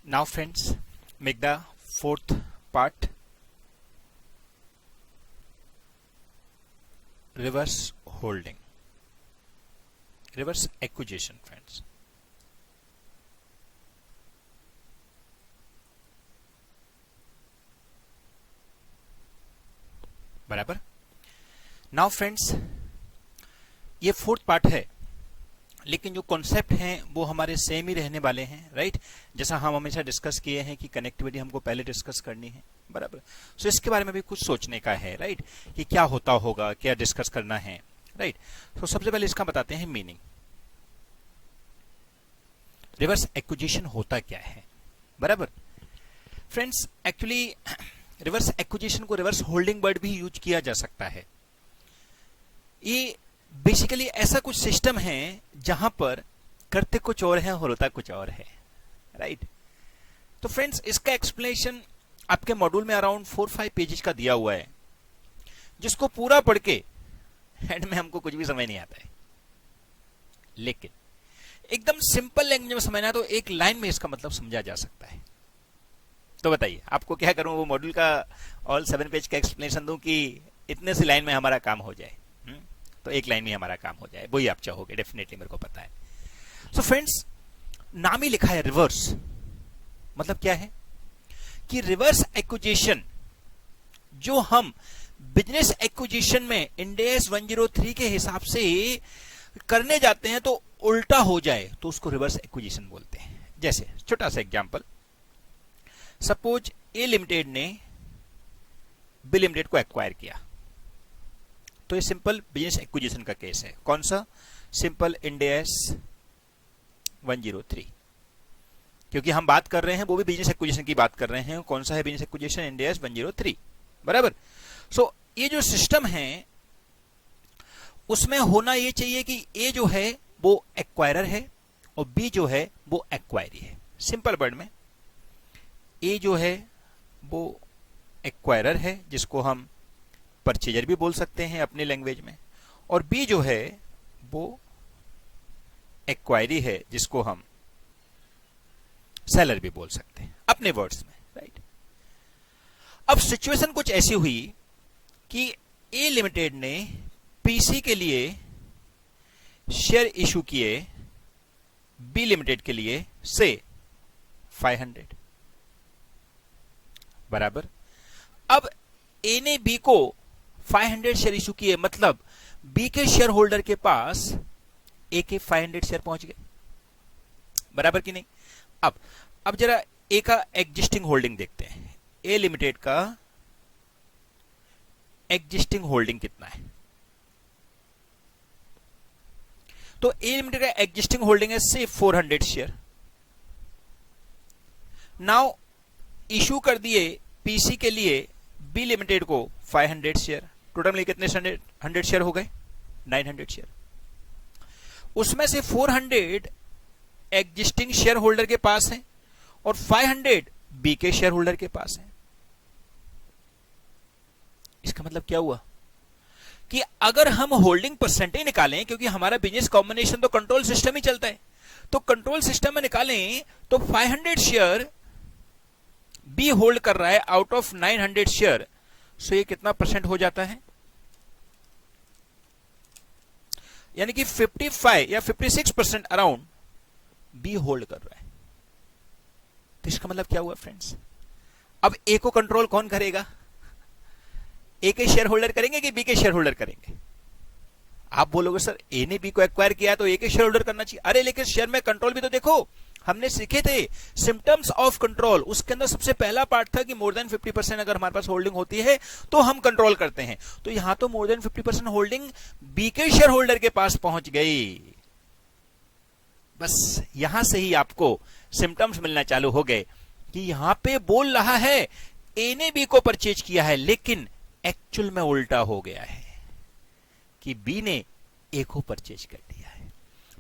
Now friends, make the fourth part, reverse holding, reverse acquisition friends. बराबर. Now friends, ये fourth part है, लेकिन जो कॉन्सेप्ट हैं वो हमारे सेम ही रहने वाले हैं, राइट. जैसा हम हमेशा डिस्कस किए हैं कि कनेक्टिविटी हमको पहले डिस्कस करनी है, बराबर. सो इसके बारे में भी कुछ सोचने का है, राइट, कि क्या होता होगा, क्या डिस्कस करना है, राइट. तो सबसे पहले इसका बताते हैं मीनिंग. रिवर्स एक्विजिशन होता क्या है, बराबर. फ्रेंड्स, एक्चुअली रिवर्स एक्विजिशन को रिवर्स होल्डिंग वर्ड भी यूज किया जा सकता है. ये बेसिकली ऐसा कुछ सिस्टम है जहां पर करते कुछ और है और होता कुछ और है, राइट. तो फ्रेंड्स, इसका एक्सप्लेनेशन आपके मॉड्यूल में अराउंड 4-5 पेजेस का दिया हुआ है, जिसको पूरा पढ़ के एंड में हमको कुछ भी समझ नहीं आता है. लेकिन एकदम सिंपल लैंग्वेज में समझना है तो एक लाइन में इसका मतलब समझा जा सकता है. तो बताइए आपको क्या करूं, वो मॉड्यूल का ऑल 7 पेज का एक्सप्लेनेशन दूं कि इतने सी लाइन में हमारा काम हो जाए? तो एक लाइन में हमारा काम हो जाए, वही आप चाहोगे, डेफिनेटली, मेरे को पता है. सो फ्रेंड्स, नाम ही लिखा है रिवर्स. मतलब क्या है कि रिवर्स एक्विजिशन जो हम बिजनेस एक्विजिशन में इंड AS 103 के हिसाब से करने जाते हैं तो उल्टा हो जाए तो उसको रिवर्स एक्विजिशन बोलते हैं. जैसे छोटा सा एग्जांपल, सपोज ए लिमिटेड ने बी लिमिटेड को एक्वायर किया, तो ये सिंपल बिजनेस एक्विजिशन का केस है. कौन सा? सिंपल इंड AS 103, क्योंकि हम बात कर रहे हैं वो भी बिजनेस एक्विजिशन की बात कर रहे हैं. कौन सा है बिजनेस एक्विजिशन? इंड AS 103, बराबर. सो ये जो सिस्टम है उसमें होना ये चाहिए कि ए जो है वो एक्वायरर है और बी जो है वो एक्वायरी है. सिंपल वर्ड में, ए जो है वो एक्वायरर है, जिसको हम परचेजर भी बोल सकते हैं अपनी लैंग्वेज में, और बी जो है वो एक्वायरी है, जिसको हम सेलर भी बोल सकते हैं अपने वर्ड्स में, राइट. अब सिचुएशन कुछ ऐसी हुई कि ए लिमिटेड ने पीसी के लिए शेयर इशू किए बी लिमिटेड के लिए से 500, बराबर. अब ए ने बी को 500 शेयर इशू किए, मतलब बी के शेयर होल्डर के पास ए के 500 शेयर पहुंच गए, बराबर कि नहीं. अब जरा ए का एग्जिस्टिंग होल्डिंग देखते हैं. ए लिमिटेड का एग्जिस्टिंग होल्डिंग कितना है? तो ए लिमिटेड का एग्जिस्टिंग होल्डिंग है से 400 शेयर. नाउ इशू कर दिए पीसी के लिए बी लिमिटेड को 500 शेयर. टोटल में कितने 100 शेयर हो गए? 900 शेयर. उसमें से 400 एग्जिस्टिंग शेयर होल्डर के पास है और 500 बी के शेयर होल्डर के पास है. इसका मतलब क्या हुआ कि अगर हम होल्डिंग परसेंटेज निकालें, क्योंकि हमारा बिजनेस कॉम्बिनेशन तो कंट्रोल सिस्टम ही चलता है, तो कंट्रोल सिस्टम में निकालें तो 500 शेयर बी होल्ड कर रहा है आउट ऑफ 900 शेयर. सो ये कितना परसेंट हो जाता है? यानी कि 55 या 56% अराउंड बी होल्ड कर रहा है. तो इसका मतलब क्या हुआ फ्रेंड्स? अब ए को कंट्रोल कौन करेगा? ए के शेयर होल्डर करेंगे कि बी के शेयर होल्डर करेंगे? आप बोलोगे सर ए ने बी को एक्वायर किया तो ए के शेयर होल्डर करना चाहिए. अरे लेकिन शेयर में कंट्रोल भी तो देखो, हमने सीखे थे सिम्टम्स ऑफ कंट्रोल. उसके अंदर सबसे पहला पार्ट था कि मोर देन 50% अगर हमारे पास होल्डिंग होती है तो हम कंट्रोल करते हैं. तो यहां तो मोर देन 50% होल्डिंग बी के शेयर होल्डर के पास पहुंच गई. बस यहां से ही आपको सिम्टम्स मिलना चालू हो गए कि यहां पे बोल रहा है ए ने बी को परचेज किया है, लेकिन एक्चुअल में उल्टा हो गया है कि बी ने ए को परचेज कर दिया है.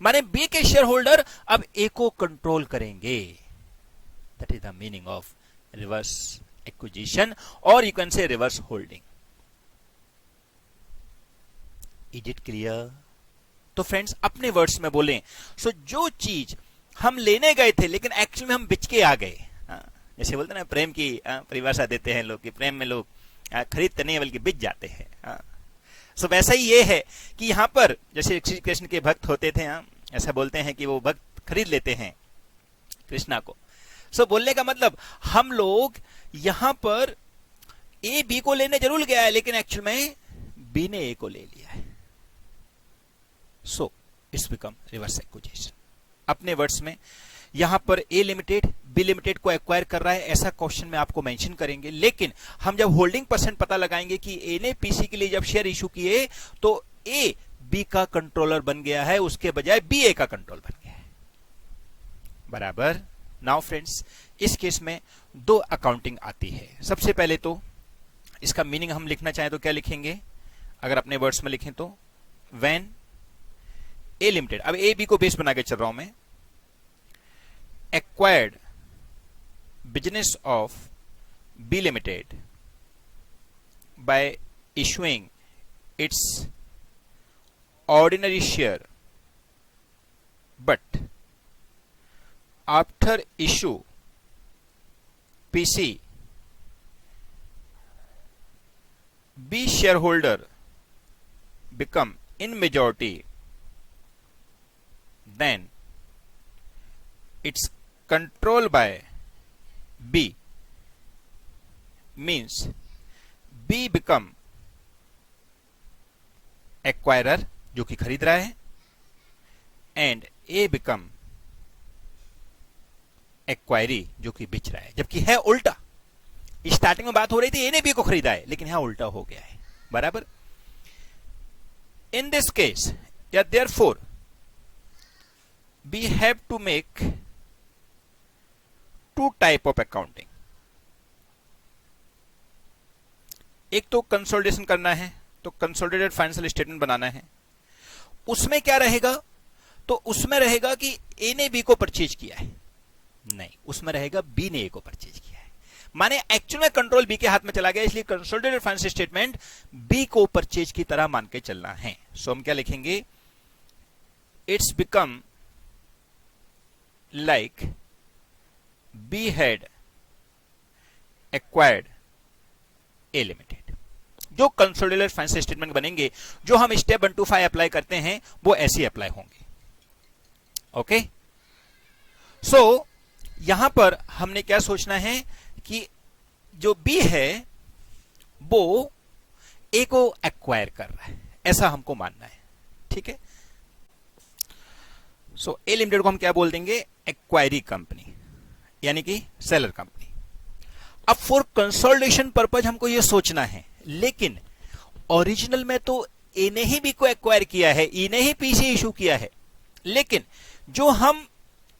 माने बी के शेयर होल्डर अब ए को कंट्रोल करेंगे. That is the meaning of reverse acquisition, or you can say reverse holding. Is it clear? तो फ्रेंड्स, अपने वर्ड्स में बोलें, सो जो चीज हम लेने गए थे लेकिन एक्चुअल में हम बिच के आ गए, जैसे बोलते हैं ना प्रेम की परिभाषा देते हैं लोग कि प्रेम में लोग खरीदते नहीं बल्कि बिक जाते हैं। सो वैसा ही ये है कि यहाँ पर जैसे श्री कृष्ण के भक्त होते थे, ऐसा बोलते हैं कि वो भक्त खरीद लेते हैं कृष्णा को। सो बोलने का मतलब हम लोग यहाँ पर ए बी को लेने जरूर गया है लेकिन एक्चुअल में बी ने ए को ले लिया है। So it's become reverse acquisition. अपने वर्ड्स में यहां पर ए लिमिटेड बी लिमिटेड को एक्वायर कर रहा है, ऐसा क्वेश्चन में आपको मेंशन करेंगे। लेकिन हम जब होल्डिंग परसेंट पता लगाएंगे कि ए ने पीसी के लिए जब शेयर इशू किए तो ए बी का कंट्रोलर बन गया है, उसके बजाय बी ए का कंट्रोल बन गया है। बराबर। नाउ फ्रेंड्स, इस केस में दो अकाउंटिंग आती है। सबसे पहले तो इसका मीनिंग हम लिखना चाहें तो क्या लिखेंगे, अगर अपने वर्ड्स में लिखें तो व्हेन ए लिमिटेड, अब ए बी को बेस बना के चल रहा हूं मैं, acquired business of B Limited by issuing its ordinary share, but after issue PC B shareholder become in majority, then its control by B means B become acquirer जो कि खरीद रहा है and A become acquiree जो कि बेच रहा है। जबकि है उल्टा, स्टार्टिंग में बात हो रही थी ए ने बी को खरीदा है लेकिन यहां उल्टा हो गया है। बराबर। इन दिस केस या therefore we have to make two type of accounting। एक तो कंसोलिडेशन करना है, तो कंसोलिडेटेड फाइनेंशियल स्टेटमेंट बनाना है। उसमें क्या रहेगा, तो उसमें रहेगा कि ए ने बी को परचेज किया है, नहीं, उसमें रहेगा बी ने ए को परचेज किया है। माने एक्चुअल में कंट्रोल बी के हाथ में चला गया, इसलिए कंसोलिडेटेड फाइनेंशियल स्टेटमेंट बी को परचेज की तरह मान के चलना है। सो हम क्या लिखेंगे, it's become like B had acquired A Limited। जो कंसोलिडेटेड फाइनेंशियल स्टेटमेंट बनेंगे, जो हम स्टेप 1 to 5 अप्लाई करते हैं, वो ऐसे अप्लाई होंगे। ओके। सो यहां पर हमने क्या सोचना है कि जो B है वो A को एक्वायर कर रहा है, ऐसा हमको मानना है। ठीक है। सो ए लिमिटेड को हम क्या बोल देंगे, एक्वायरी कंपनी, यानी कि सेलर कंपनी। अब फॉर कंसोलिडेशन पर्पज हमको यह सोचना है, लेकिन ओरिजिनल में तो ए ने ही बी को एक्वायर किया है, ई ने ही पीसी इशू किया है। लेकिन जो हम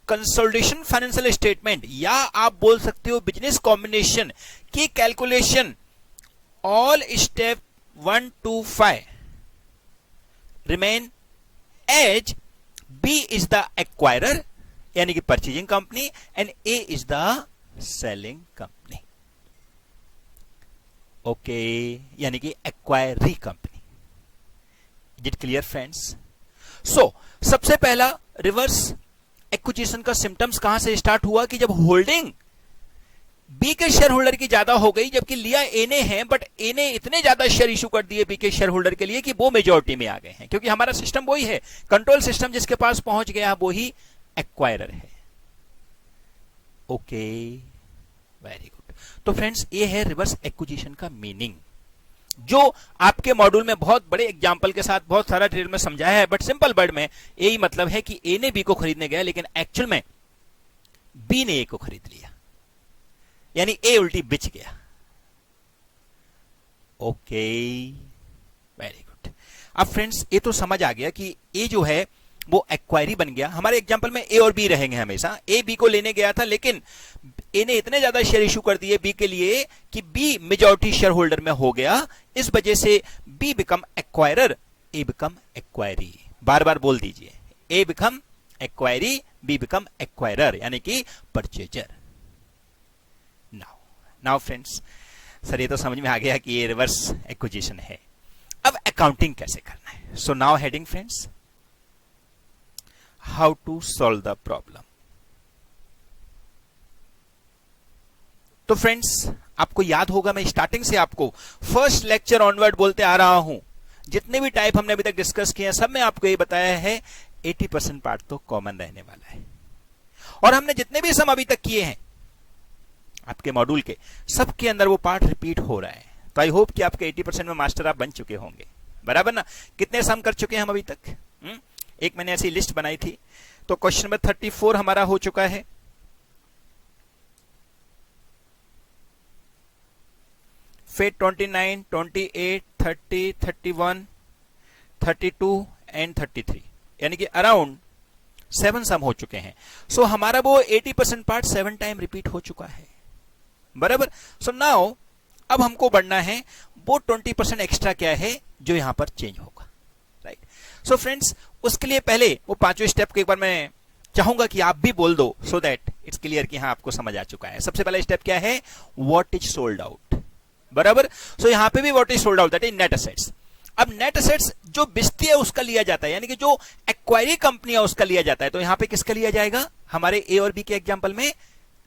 कंसोलिडेशन फाइनेंशियल स्टेटमेंट या आप बोल सकते हो बिजनेस कॉम्बिनेशन की calculation, all step 1 to 5 remain as B is the acquirer यानी कि purchasing company and A is the selling company। Okay, यानी कि acquiree company. Is it clear friends? So सबसे पहला रिवर्स एक्विजिशन का सिम्टम्स कहां से स्टार्ट हुआ कि जब होल्डिंग बी के शेयर होल्डर की ज्यादा हो गई, जबकि लिया ए ने है, बट ए ने इतने ज्यादा शेयर इशू कर दिए बी के शेयर होल्डर के लिए कि वो मेजोरिटी में आ गए हैं। क्योंकि हमारा सिस्टम वही है, कंट्रोल सिस्टम जिसके पास पहुंच गया वो ही एक्वायरर है। Okay, very good. तो फ्रेंड्स, ये है रिवर्स एक्विजिशन का मीनिंग, जो आपके मॉड्यूल में बहुत बड़े एग्जांपल के साथ बहुत सारा डिटेल में समझाया है। बट सिंपल वर्ड में यही मतलब है कि ए ने बी को खरीदने गया लेकिन एक्चुअल में बी ने ए को खरीद लिया, यानी ए उल्टी बिच गया। Okay, very good. अब फ्रेंड्स, ये तो समझ आ गया कि ए जो है वो एक्वायरी बन गया। हमारे एग्जांपल में ए और बी रहेंगे हमेशा। ए बी को लेने गया था लेकिन ए ने इतने ज्यादा शेयर इशू कर दिए बी के लिए कि बी मेजॉरिटी शेयर होल्डर में हो गया। इस वजह से B become acquirer, A become acquiree. बार बार बोल दीजिए, A become acquiree, B become acquirer, यानी कि परचेजर। नाउ फ्रेंड्स, सर ये तो समझ में आ गया कि ये रिवर्स एक्विजिशन है। अब अकाउंटिंग कैसे करना है। So now heading friends, how to solve the problem. तो फ्रेंड्स आपको याद होगा, मैं स्टार्टिंग से आपको फर्स्ट लेक्चर ऑनवर्ड बोलते आ रहा हूं, जितने भी टाइप हमने अभी तक डिस्कस किए हैं सब में आपको ये बताया है 80% पार्ट तो कॉमन रहने वाला है। और हमने जितने भी सम अभी तक किए हैं आपके मॉड्यूल के, सबके अंदर वो पार्ट रिपीट हो रहा है। तो आई होप कि आपके 80% में मास्टर आप बन चुके होंगे, बराबर ना। कितने सम कर चुके हैं हम अभी तक? एक मैंने ऐसी लिस्ट बनाई थी। तो क्वेश्चन नंबर 34 हमारा हो चुका है, फिर 29, 28, 30, 31, 32 एंड 33, यानी कि अराउंड 7 सम हो चुके हैं। सो हमारा वो 80% पार्ट 7 टाइम रिपीट हो चुका है, बराबर। सो नाउ अब हमको बढ़ना है, वो 20% एक्स्ट्रा क्या है जो यहां पर चेंज होगा, राइट। सो फ्रेंड्स उसके लिए पहले वो पांचों स्टेप को एक बार मैं चाहूंगा कि आप भी बोल दो, सो दैट इट्स क्लियर कि हाँ आपको समझ आ चुका है। सबसे पहला स्टेप क्या है? व्हाट इज सोल्ड आउट, बराबर। सो यहां पे भी what is sold out, that is net assets. अब नेट एसेट्स जो बिकती है उसका लिया जाता है, यानी कि जो एक्वायरी कंपनी है उसका लिया जाता है। तो यहां पे किसका लिया जाएगा? हमारे ए और बी के एग्जांपल में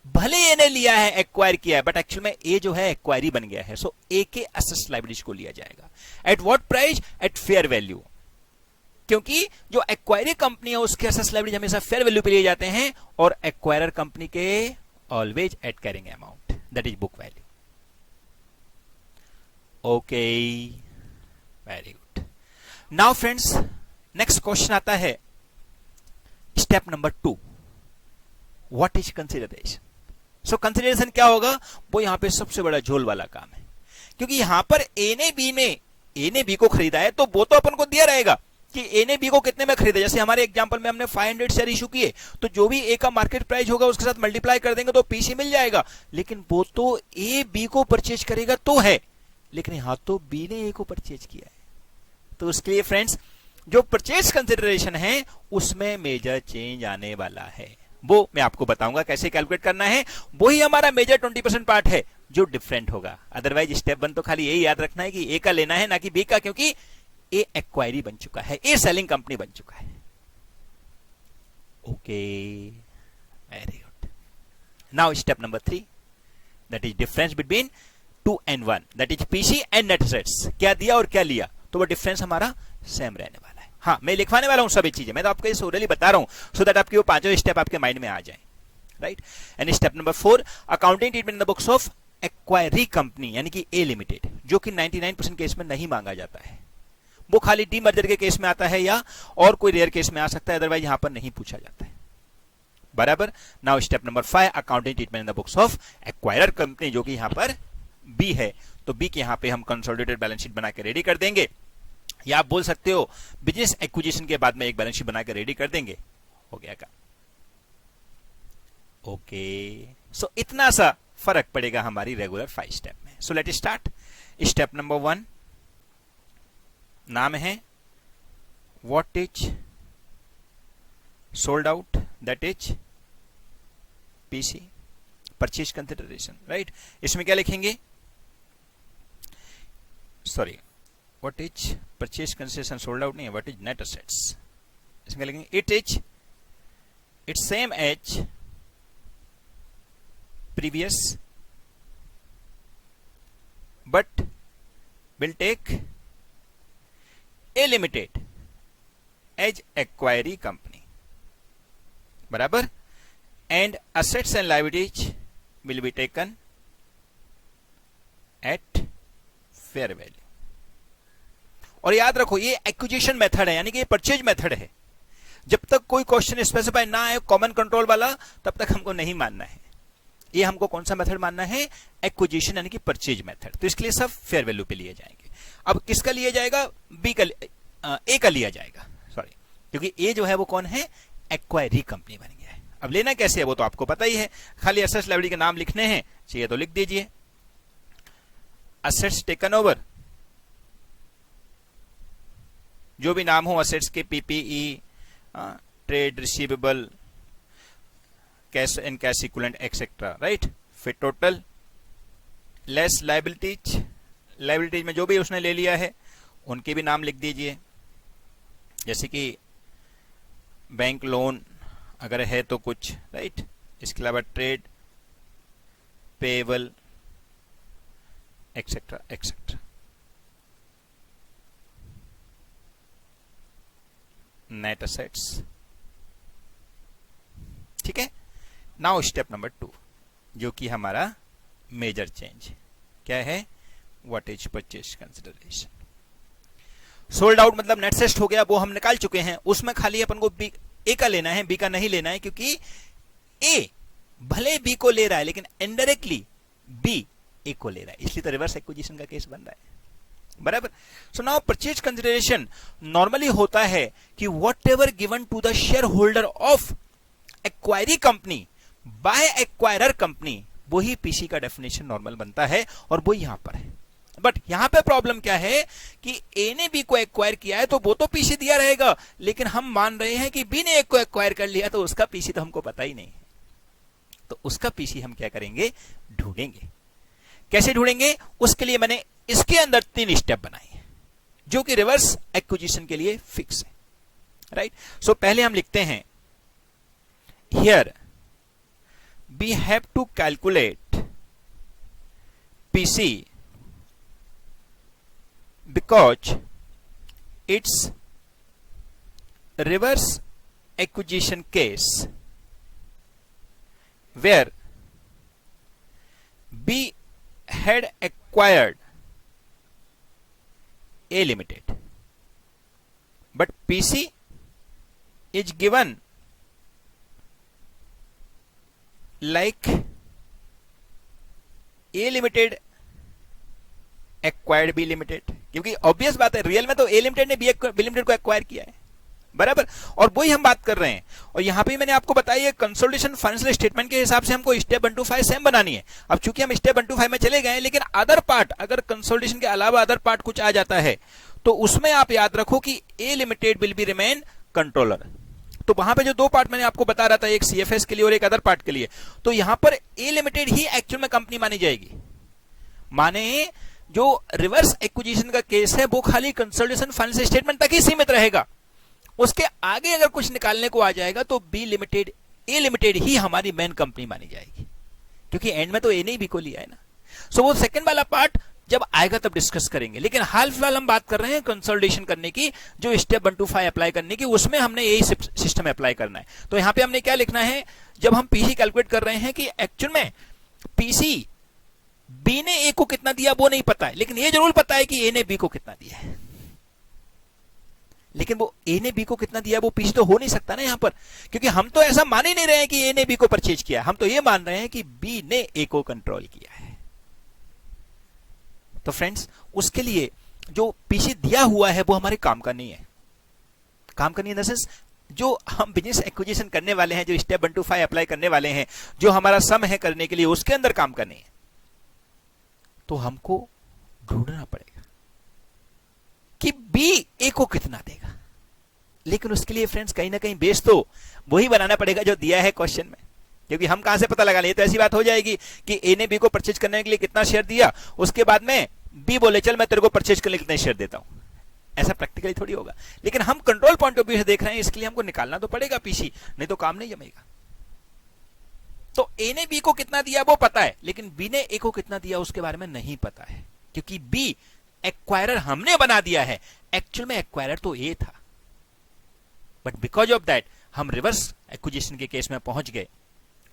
भले ए ने लिया है, एक्वायर किया है, बट एक्चुअल में ए जो है एक्वायरी बन गया है। सो ए के एसेट्स लायबिलिटीज को लिया जाएगा। At what price? Eight fair value, क्योंकि जो एक्वायरी कंपनी है उसके एसेट्स लायबिलिटीज हमेशा फेयर वैल्यू पे लिए जाते हैं, और एक्वायरर कंपनी के always at carrying amount, that is book value. Okay, very good. Now friends next question आता है step number 2, what is consideration. So consideration क्या होगा? वो यहां पे सबसे बड़ा झोल वाला काम है, क्योंकि यहां पर ए ने बी को खरीदा है, तो वो तो अपन को दिया रहेगा कि ए ने बी को कितने में खरीदा। जैसे हमारे एग्जांपल में हमने 500 शेयर इशू किए, तो जो भी ए का मार्केट प्राइस होगा उसके साथ मल्टीप्लाई कर देंगे तो पीसी मिल जाएगा। लेकिन वो तो ए बी को परचेज करेगा तो है, लेकिन यहां तो बी ने ए को परचेज किया है। तो उसके लिए फ्रेंड्स जो परचेज कंसिडरेशन है उसमें मेजर चेंज आने वाला है, वो मैं आपको बताऊंगा कैसे कैलकुलेट करना है। वही हमारा मेजर 20% पार्ट है जो डिफरेंट होगा। अदरवाइज स्टेप 1 तो खाली यही याद रखना है कि ए का लेना है ना कि बी का, क्योंकि ए एक्वायरी बन चुका है, ए सेलिंग कंपनी बन चुका है। Okay, very good. Now step number 3, that is difference between 2 and 1, that is PC and net assets. क्या दिया और क्या लिया, तो वो डिफरेंस हमारा सेम रहने वाला है। हाँ, मैं लिखवाने वाला हूं सभी चीजें, मैं तो आपको इस ओरली बता रहा हूं सो दैट आपके वो पांचों स्टेप आपके माइंड में आ जाए, right. And step number 4, accounting treatment in the books of acquiree company, यानी कि ए लिमिटेड, जो कि 99% केस में नहीं मांगा जाता है। वो खाली डी मर्जर के केस में आता है या और कोई रेयर केस में आ सकता है, अदरवाइज यहां पर नहीं पूछा जाता है, बराबर। Now step number 5, accounting treatment in the books of acquirer company, जो कि यहां पर बी है। तो बी के यहां पे हम कंसोलिडेटेड बैलेंस शीट बना के रेडी कर देंगे, या आप बोल सकते हो बिजनेस एक्विजिशन के बाद में एक बैलेंस शीट बना के रेडी कर देंगे, हो गया का। ओके, सो इतना सा फर्क पड़ेगा हमारी रेगुलर 5 स्टेप में। So let start. Step number 1 नाम है what is sold out, that is PC, purchase consideration, right. इसमें क्या लिखेंगे? Sorry, what is purchase consideration sold out नहीं है, व्हाट इज नेट एसेट्स। इसमें लिखेंगे it's same as previous but will take A limited as acquiree company, बराबर। And assets and liabilities will be taken at fair value. और याद रखो ये acquisition method है, यानी कि ये परचेज मेथड है। जब तक कोई क्वेश्चन स्पेसिफाई ना आए कॉमन कंट्रोल वाला, तब तक हमको नहीं मानना है। ये हमको कौन सा मेथड मानना है? एक्विजिशन, यानी कि परचेज मेथड। तो इसके लिए सब फेयर वैल्यू पे लिए जाएंगे। अब किसका लिया जाएगा? बी का, ए का लिया जाएगा, सॉरी, क्योंकि ए जो है वो कौन है? एक्वायरी कंपनी बन गया है। अब लेना कैसे है वो तो आपको पता ही है, खाली एसेट्स लायबिलिटी के नाम लिखने हैं, चाहिए तो लिख दीजिए। असेट्स टेकन ओवर, जो भी नाम हो असेट्स के, PPE, trade receivable, cash and cash equivalent etcetera, right. फिर टोटल लेस लायबिलिटीज में जो भी उसने ले लिया है उनके भी नाम लिख दीजिए, जैसे कि बैंक लोन अगर है तो कुछ, राइट। इसके अलावा trade payable, etcetera etcetera. Net assets, ठीक है। नाउ स्टेप नंबर 2 जो कि हमारा मेजर चेंज क्या है, what is purchase consideration. Sold out मतलब नेट सेस्ट हो गया, वो हम निकाल चुके हैं, उसमें खाली अपन को बी ए का लेना है, बी का नहीं लेना है, क्योंकि ए भले बी को ले रहा है लेकिन इनडायरेक्टली बी ए को ले रहा है, इसलिए तो रिवर्स एक्विजिशन का केस बन रहा है, बराबर। So now purchase consideration normally होता है कि whatever given to the shareholder of acquiree company by acquirer company, वही पीसी का डेफिनेशन नॉर्मल बनता है और वो यहां पर है। बट यहां पे प्रॉब्लम क्या है कि ए ने बी को एक्वायर किया है तो वो तो पीसी दिया रहेगा, लेकिन हम मान रहे हैं कि बी ने ए को एक्वायर कर लिया तो उसका पीसी तो हमको पता ही नहीं है, तो उसका पीसी हम क्या करेंगे, ढूंढेंगे। कैसे ढूंढेंगे, उसके लिए मैंने इसके अंदर 3 स्टेप बनाए हैं जो कि रिवर्स एक्विजिशन के लिए फिक्स है, राइट। सो पहले हम लिखते हैं here we have to calculate PC because it's reverse acquisition case where B had acquired A Limited but PC is given like A Limited acquired B limited, क्योंकि obvious बात है रियल में तो ए लिमिटेड ने B limited को acquire किया है, बराबर। और वही हम बात कर रहे हैं, और यहां पे मैंने आपको बताया कंसोलिडेशन फाइनेंशियल स्टेटमेंट के हिसाब से हमको स्टेप 1 to 5 सेम बनानी है। अब चूंकि हम स्टेप 1 to 5 में चले गए, लेकिन अदर पार्ट अगर कंसोलिडेशन के अलावा अदर पार्ट कुछ आ जाता है तो उसमें आप याद रखो कि A limited will be remain controller. तो वहां पे जो 2 पार्ट मैंने आपको बता रहा था, एक सीएफएस के लिए और एक अदर पार्ट के लिए, तो यहां पर ए लिमिटेड ही एक्चुअल में कंपनी मानी जाएगी। माने जो रिवर्स एक्विजिशन का केस है वो खाली कंसोलिडेशन फाइनेंशियल स्टेटमेंट तक ही सीमित रहेगा, उसके आगे अगर कुछ निकालने को आ जाएगा तो बी लिमिटेड ए लिमिटेड ही हमारी मेन कंपनी मानी जाएगी, क्योंकि एंड में तो ए ने भी को लिया है ना। सो वो सेकंड वाला पार्ट जब आएगा तब डिस्कस करेंगे, लेकिन हाल फिलहाल हम बात कर रहे हैं कंसोलिडेशन करने की, जो स्टेप 1 to 5 अप्लाई करने की, उसमें हमने यही सिस्टम अप्लाई करना है। तो यहां पे हमने क्या लिखना है, जब हम पीसी कैलकुलेट कर रहे हैं कि एक्चुअल में पीसी बी ने ए को कितना दिया वो नहीं पता है, लेकिन ये जरूर पता है कि ए ने बी को कितना दिया है, लेकिन वो ए ने बी को कितना दिया वो पीसी तो हो नहीं सकता ना यहां पर, क्योंकि हम तो ऐसा मान ही नहीं रहे हैं कि ए ने बी को परचेज किया, हम तो ये मान रहे हैं कि बी ने ए को कंट्रोल किया है। तो फ्रेंड्स उसके लिए जो पीसी दिया हुआ है वो हमारे काम का नहीं है, काम का नहीं इन द सेंस जो हम बिजनेस एक्विजिशन करने वाले हैं, जो स्टेप 1 to 5 अप्लाई करने वाले हैं, जो हमारा सम है करने के लिए, उसके अंदर काम का नहीं है। तो हमको ढूंढना पड़ेगा कि बी ए को कितना देगा, लेकिन उसके लिए फ्रेंड्स कहीं ना कहीं बेस तो वही बनाना पड़ेगा जो दिया है क्वेश्चन में, क्योंकि हम कहां से पता लगा लें, तो ऐसी बात हो जाएगी कि ए ने बी को परचेज करने के लिए कितना शेयर दिया, उसके बाद में बी बोले चल मैं तेरे को परचेज करने कितने शेयर देता हूं, ऐसा प्रैक्टिकली थोड़ी होगा। लेकिन हम कंट्रोल पॉइंट ऑफ व्यू से देख रहे हैं, इसके लिए हमको निकालना तो पड़ेगा पीसी, नहीं तो काम नहीं जमेगा। तो ए ने बी को कितना दिया वो पता है, लेकिन बी ने ए को कितना दिया उसके बारे में नहीं पता है, क्योंकि बी एक्वायरर हमने बना दिया है, एक्चुअल में एक्वायरर तो ए था, बट बिकॉज ऑफ दैट हम रिवर्स एक्विजिशन के केस में पहुंच गए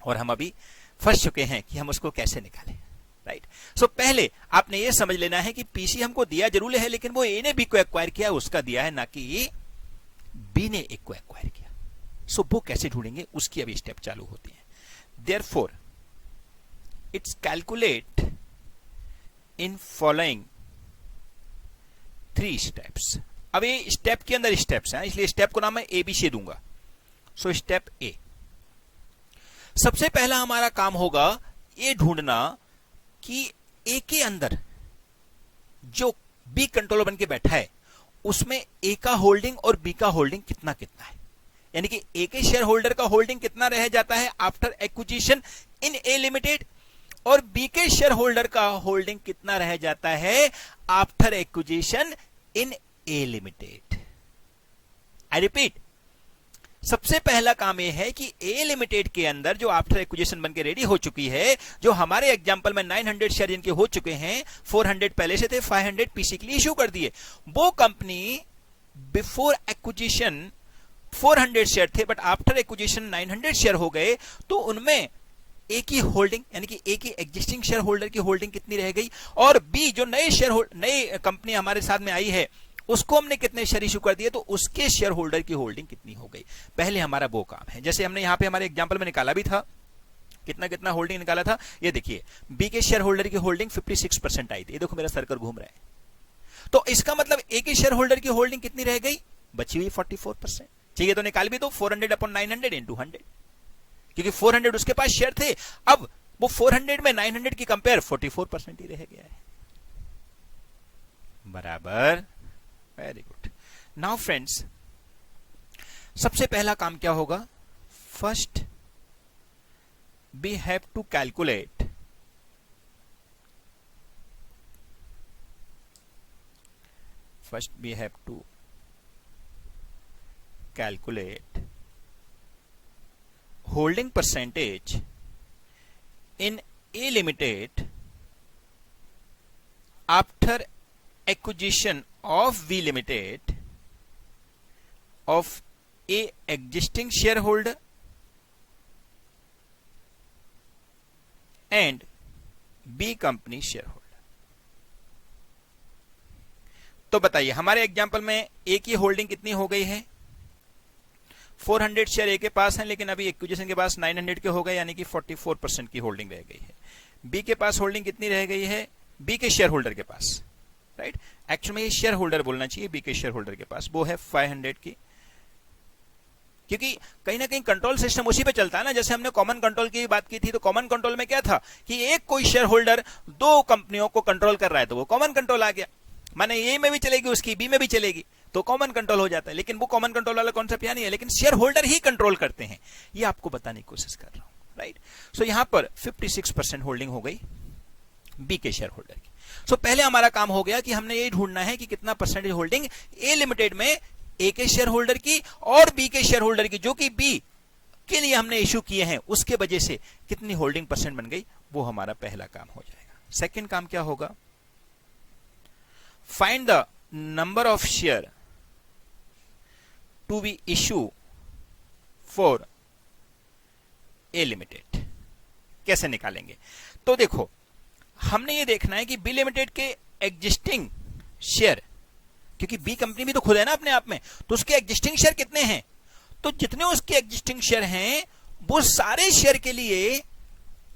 और हम अभी फंस चुके हैं कि हम उसको कैसे निकालें, राइट। सो पहले आपने ये समझ लेना है कि पीसी हमको दिया जरूर है, लेकिन वो ए ने बी को एक्वायर किया उसका दिया है, ना कि बी ने ए को एक्वायर किया। सो वो कैसे ढूंढेंगे उसकी अभी स्टेप चालू होती है। Therefore, it's calculate in following 3 steps। अब ये स्टेप के अंदर स्टेप्स हैं, इसलिए स्टेप को नाम मैं एबीसी दूंगा। सो स्टेप ए, सबसे पहला हमारा काम होगा ये ढूंढना कि ए के अंदर जो बी कंट्रोलर बन के बैठा है उसमें ए का होल्डिंग और बी का होल्डिंग कितना कितना है, यानी कि ए के शेयर होल्डर का होल्डिंग कितना रह जाता है आफ्टर एक्विजिशन इन ए लिमिटेड, और बी के शेयर होल्डर का होल्डिंग कितना रह जाता है after acquisition in A limited. I repeat, सबसे पहला काम यह है कि ए लिमिटेड के अंदर जो आफ्टर एक्विजिशन बनके रेडी हो चुकी है, जो हमारे एग्जांपल में 900 शेयर जिनके हो चुके हैं, 400 पहले से थे, 500 पीसी के लिए इश्यू कर दिए, वो कंपनी बिफोर एक्विजिशन 400 शेयर थे, बट आफ्टर एक्विजिशन 900 शेयर हो गए, तो उनमें ए की होल्डिंग यानी कि ए की एग्जिस्टिंग शेयर होल्डर की होल्डिंग कितनी रह गई, और बी जो नई कंपनी हमारे साथ में आई है उसको हमने कितने शेयर इशू कर दिए, तो उसके शेयर होल्डर की होल्डिंग कितनी हो गई। पहले हमारा वो काम है, जैसे हमने यहां पे हमारे एग्जांपल में निकाला भी था, कितना कितना होल्डिंग निकाला था, ये देखिए बी के शेयर होल्डर की होल्डिंग 56% आई थी, ये देखो मेरा सर्कल घूम रहा है, तो इसका मतलब ए के शेयर होल्डर की होल्डिंग कितनी रह गई, बची हुई 44%। चाहिए तो निकाल भी दो 400 अपॉन 900 इंटू 100, क्योंकि 400 उसके पास शेयर थे, अब वो 400 में 900 की कंपेयर 44% ही रह गया है, बराबर। Very good. नाउ फ्रेंड्स, सबसे पहला काम क्या होगा, first we have to calculate holding percentage in A Limited after acquisition of V Limited of A existing shareholder and B company shareholder। तो बताइए हमारे एग्जांपल में ए की होल्डिंग कितनी हो गई है, 400 शेयर ए के पास है, लेकिन अभी एक्विजिशन के पास 900 के हो गए, यानी कि 44% की होल्डिंग रह गई है। बी के पास होल्डिंग कितनी रह गई है, बी के शेयर होल्डर के पास, राइट, एक्चुअल में ये शेयर होल्डर बोलना चाहिए, बी के शेयर होल्डर के पास वो है 500 की, क्योंकि कहीं ना कहीं कंट्रोल सिस्टम उसी पे चलता है ना। जैसे हमने कॉमन कंट्रोल की बात की थी, तो कॉमन कंट्रोल में क्या था कि एक कोई शेयर होल्डर दो कंपनियों को कंट्रोल कर रहा है, तो वो कॉमन कंट्रोल आ गया, माने ए में भी चलेगी उसकी, बी में भी चलेगी, तो कॉमन कंट्रोल हो जाता है। लेकिन वो कॉमन कंट्रोल वाला कॉन्सेप्ट यहाँ नहीं है, लेकिन शेयर होल्डर ही कंट्रोल करते हैं, ये आपको बताने की कोशिश कर रहा हूं, राइट। सो यहां पर 56% होल्डिंग हो गई बी के शेयर होल्डर की। सो पहले हमारा काम हो गया कि हमने ये ढूंढना है कि कितना परसेंटेज होल्डिंग ए लिमिटेड में ए के शेयर होल्डर की और बी के शेयर होल्डर की, जो कि बी के लिए हमने इश्यू किए हैं, उसके वजह से कितनी होल्डिंग परसेंट बन गई, वो हमारा पहला काम हो जाएगा। सेकेंड काम क्या होगा, find the number of share to be issue for A limited. कैसे निकालेंगे, तो देखो हमने ये देखना है कि बी लिमिटेड के एग्जिस्टिंग शेयर, क्योंकि बी कंपनी भी तो खुद है ना अपने आप में, तो उसके एग्जिस्टिंग शेयर कितने हैं, तो जितने उसके एग्जिस्टिंग शेयर हैं वो सारे शेयर के लिए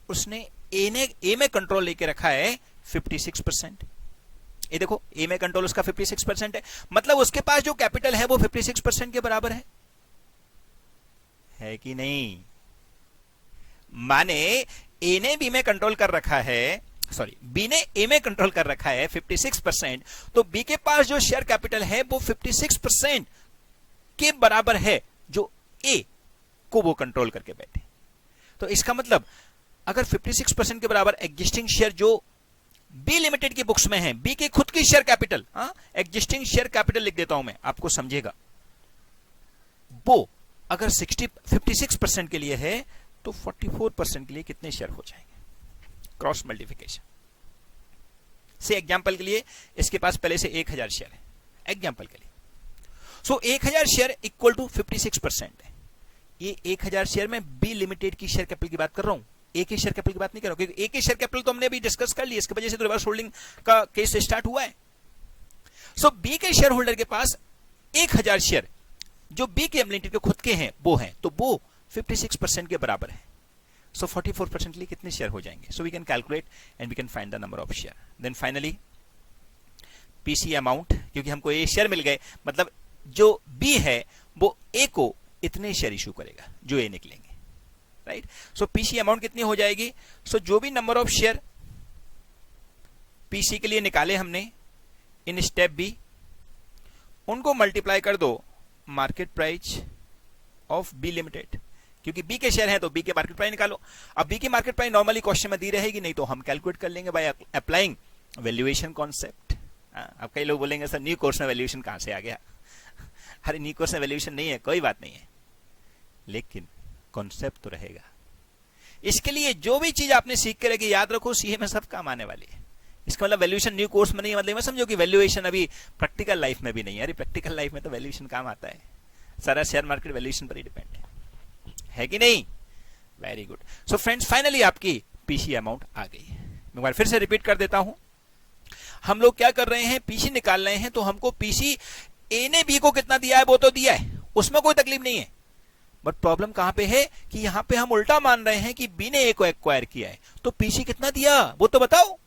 उसने ए में कंट्रोल लेके रखा है 56%। ये देखो ए में कंट्रोल उसका 56% है, मतलब उसके पास जो कैपिटल है वो 56% के बराबर है कि नहीं। माने ए ने बी में कंट्रोल कर रखा है, सॉरी बी ने ए में कंट्रोल कर रखा है 56%, तो बी के पास जो शेयर कैपिटल है वो 56% के बराबर है जो ए को वो कंट्रोल करके बैठे। तो इसका मतलब अगर 56% के बराबर एग्जिस्टिंग शेयर जो बी लिमिटेड की बुक्स में है, बी की खुद की share capital, existing share capital लिख देता हूं मैं, आपको समझेगा, वो अगर 56% के लिए है तो 44% के लिए कितने शेयर हो जाएंगे, क्रॉस मल्टीप्लिकेशन से। एग्जांपल के लिए इसके पास पहले से 1000 शेयर है, एग्जांपल के लिए, सो 1000 शेयर इक्वल टू 56% है। ये 1000 शेयर में बी लिमिटेड की शेयर कैपिटल की बात कर रहा हूं, ए के शेयर कैपिटल की बात नहीं कर रहा हूं, क्योंकि ए के शेयर कैपिटल तो हमने अभी डिस्कस कर लिया, इसकी वजह से तो रिवर्स होल्डिंग का केस स्टार्ट हुआ है। सो बी के शेयर होल्डर के पास 1000 शेयर जो बी के लिमिटेड के खुद के हैं वो हैं, तो वो 56% के बराबर है। सो 44% के लिए कितने शेयर हो जाएंगे, so we can calculate and we can find the number of share. Then finally PC amount, क्योंकि हमको ए शेयर मिल गए, मतलब जो बी है वो ए को इतने शेयर इशू करेगा जो ए निकलेंगे, राइट। सो पीसी अमाउंट कितनी हो जाएगी, सो जो भी नंबर ऑफ शेयर पीसी के लिए निकाले हमने इन स्टेप बी, उनको मल्टीप्लाई कर दो market price of B limited, क्योंकि बी के शेयर है तो बी के मार्केट प्राइस निकालो। अब बी की मार्केट प्राइस नॉर्मली क्वेश्चन में दी रहेगी, नहीं तो हम कैलकुलेट कर लेंगे बाय अप्लाइंग वैल्यूएशन कॉन्सेप्ट। अब कई लोग बोलेंगे सर न्यू कोर्स में वैल्यूएशन कहां से आ गया, अरे न्यू कोर्स में वैल्यूएशन नहीं है, कोई बात नहीं है, लेकिन कॉन्सेप्ट तो रहेगा। इसके लिए जो भी चीज आपने सीख के रखी याद रखो, सीए में सब काम आने वाली है। इसका मतलब वैल्यूएशन न्यू कोर्स में नहीं, मतलब मैं समझो कि वैल्यूएशन अभी प्रैक्टिकल लाइफ में भी नहीं है। अरे प्रैक्टिकल लाइफ में तो वैल्यूएशन काम आता है, सारा शेयर मार्केट वैल्यूएशन पर ही डिपेंड है कि नहीं? Very good. So friends, finally आपकी पीसी अमाउंट आ गई। मैं एक बार फिर से रिपीट कर देता हूं, हम लोग क्या कर रहे हैं, पीसी निकाल रहे हैं। तो हमको पीसी ए ने बी को कितना दिया है वो तो दिया है, उसमें कोई तकलीफ नहीं है। बट प्रॉब्लम कहां पे है कि यहां पे हम उल्टा मान रहे हैं कि बी ने ए को एक्वायर किया है, तो पीसी कितना दिया वो तो बताओ।